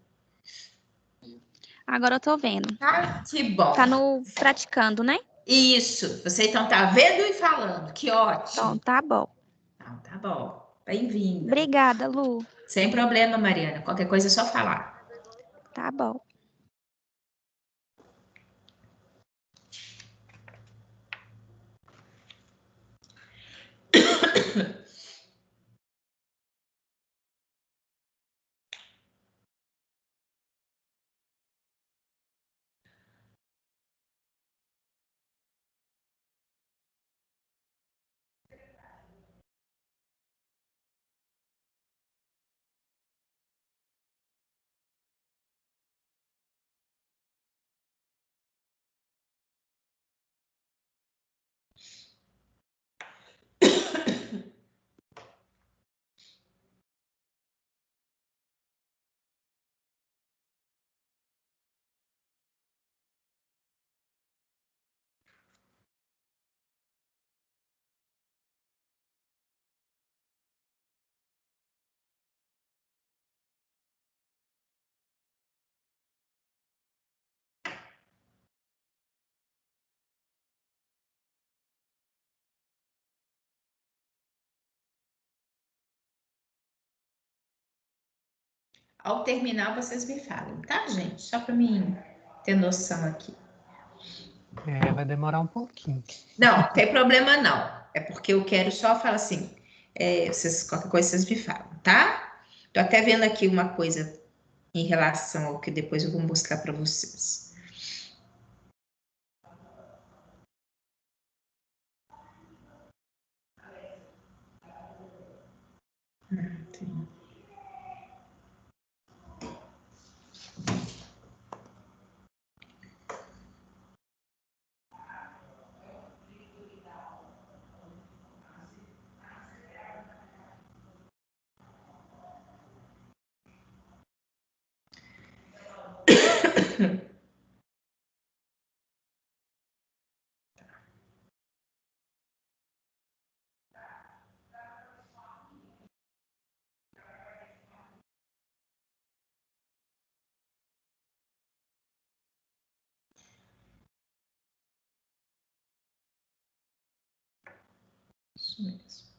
Agora eu tô vendo. Ah, que bom. Tá no praticando, né? Isso, você então tá vendo e falando, que Então, ótimo. tá bom. Então, tá bom, bem-vinda. Obrigada, Lu. Sem problema, Mariana, qualquer coisa é só falar. Tá bom. Ao terminar, vocês me falam, tá, gente? Só para mim ter noção aqui. Vai demorar um pouquinho. Não, tem problema não. É porque eu quero só falar assim, qualquer coisa vocês me falam, tá? Tô até vendo aqui uma coisa em relação ao que depois eu vou mostrar para vocês. Tem. Isso mesmo.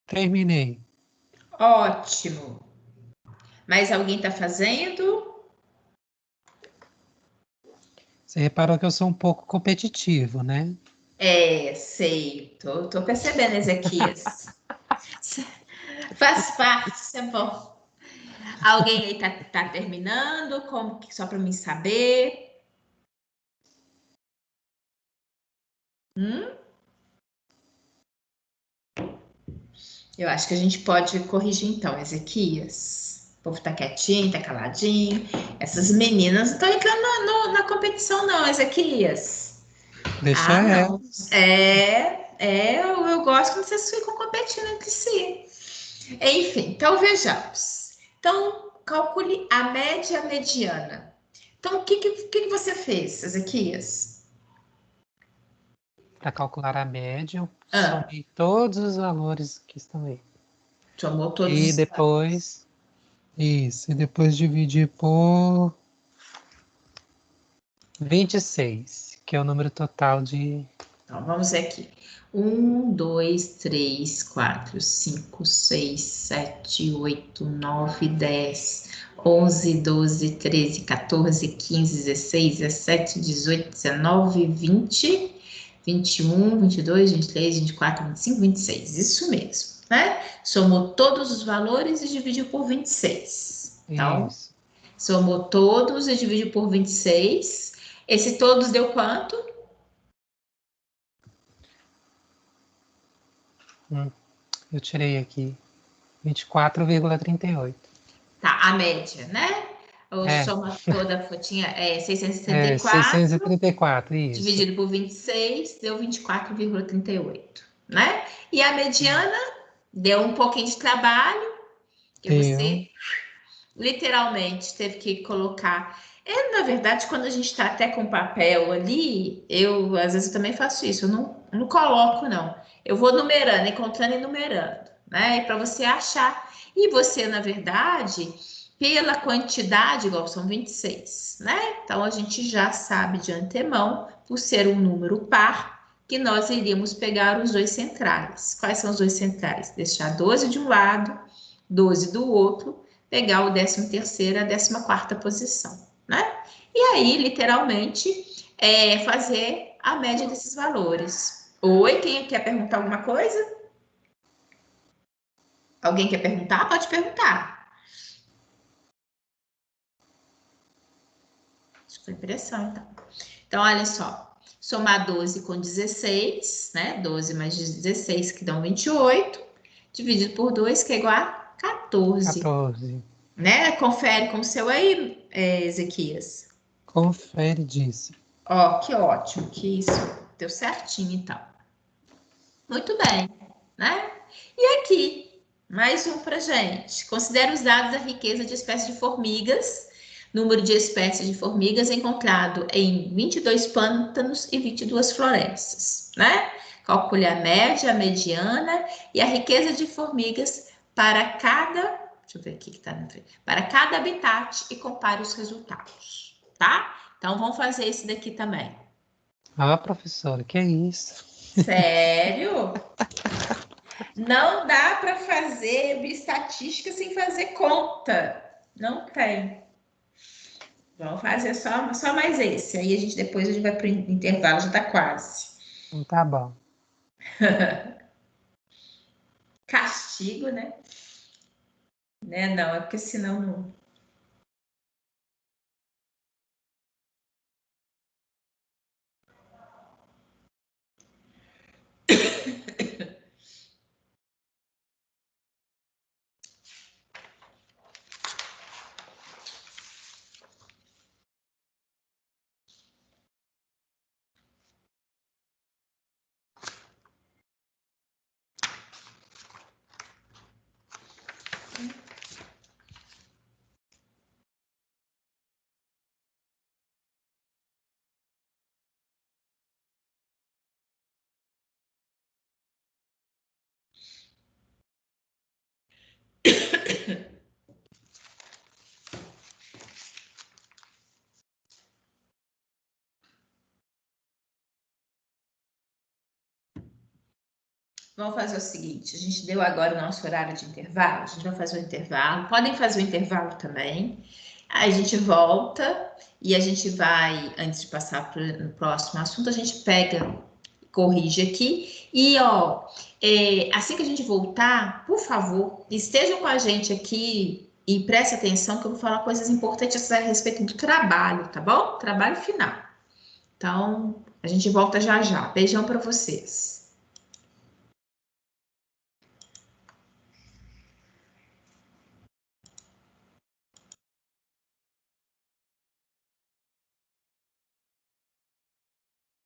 Terminei. Ótimo. Mais alguém está fazendo? Você reparou que eu sou um pouco competitivo, né? É, sei. Tô percebendo, Ezequias. Faz parte, isso é bom. Alguém aí tá terminando? Como que, só para mim saber? Eu acho que a gente pode corrigir então, Ezequias. O povo tá quietinho, tá caladinho. Essas meninas não estão entrando na competição, não, Ezequias. Deixa Ah, não. elas. Eu gosto quando vocês ficam competindo entre si. Enfim, então vejamos. Então, calcule a média mediana. Então, o que você fez, Ezequias? Para calcular a média, eu Ah, somei todos os valores que estão aí. tomou todos E os. depois, isso, e depois dividi por 26, que é o número total de... Então, vamos ver aqui. 1, 2, 3, 4, 5, 6, 7, 8, 9, 10, 11, 12, 13, 14, 15, 16, 17, 18, 19, 20, 21, 22, 23, 24, 25, 26. Isso mesmo, né? Somou todos os valores e dividiu por 26. Então, Isso. somou todos e dividiu por 26. Esse todos deu quanto? Eu tirei aqui 24,38. Tá, a média, né? Ou É. soma toda a fotinha, é É, 634 634, isso. dividido por 26, deu 24,38, né? E a mediana deu um pouquinho de trabalho, que Deu. você literalmente teve que colocar. Na verdade, quando a gente está até com papel ali, às vezes eu também faço isso, eu não coloco, não. Eu vou numerando, encontrando e numerando, né? Para você achar. E você, na verdade, pela quantidade, igual são 26, né? Então a gente já sabe de antemão, por ser um número par, que nós iríamos pegar os dois centrais. Quais são os dois centrais? Deixar 12 de um lado, 12 do outro, pegar o 13º, a 14ª posição, né? E aí, literalmente, fazer a média desses valores. Oi, quem quer perguntar alguma coisa? Alguém quer perguntar? Pode perguntar. Acho que foi impressão, então. Então, olha só. Somar 12 com 16, né? 12 mais 16, que dão 28. Dividido por 2, que é igual a 14. 14. Né? Confere com o seu aí, Ezequias. Confere, disse. Ó, que ótimo, que isso deu certinho, então. Muito bem, né? E aqui, mais um pra gente. Considere os dados da riqueza de espécies de formigas, número de espécies de formigas encontrado em 22 pântanos e 22 florestas, né? Calcule a média, a mediana e a riqueza de formigas para cada, deixa eu ver aqui que tá na frente, para cada habitat e compare os resultados, tá? Então, vamos fazer esse daqui também. Ah, professora, que é isso? Sério? Não dá para fazer estatística sem fazer conta. Não tem. Vamos fazer só mais esse. Aí depois a gente vai para o intervalo, já está quase. Tá bom. Castigo, né? Né? Não, é porque senão não. Vamos fazer o seguinte, a gente deu agora o nosso horário de intervalo, a gente vai fazer o intervalo, podem fazer o intervalo também, aí a gente volta e a gente vai, antes de passar para o próximo assunto, a gente pega, corrige aqui e, ó, assim que a gente voltar, por favor, estejam com a gente aqui e preste atenção que eu vou falar coisas importantes a respeito do trabalho, tá bom? Trabalho final. Então, a gente volta já já. Beijão para vocês.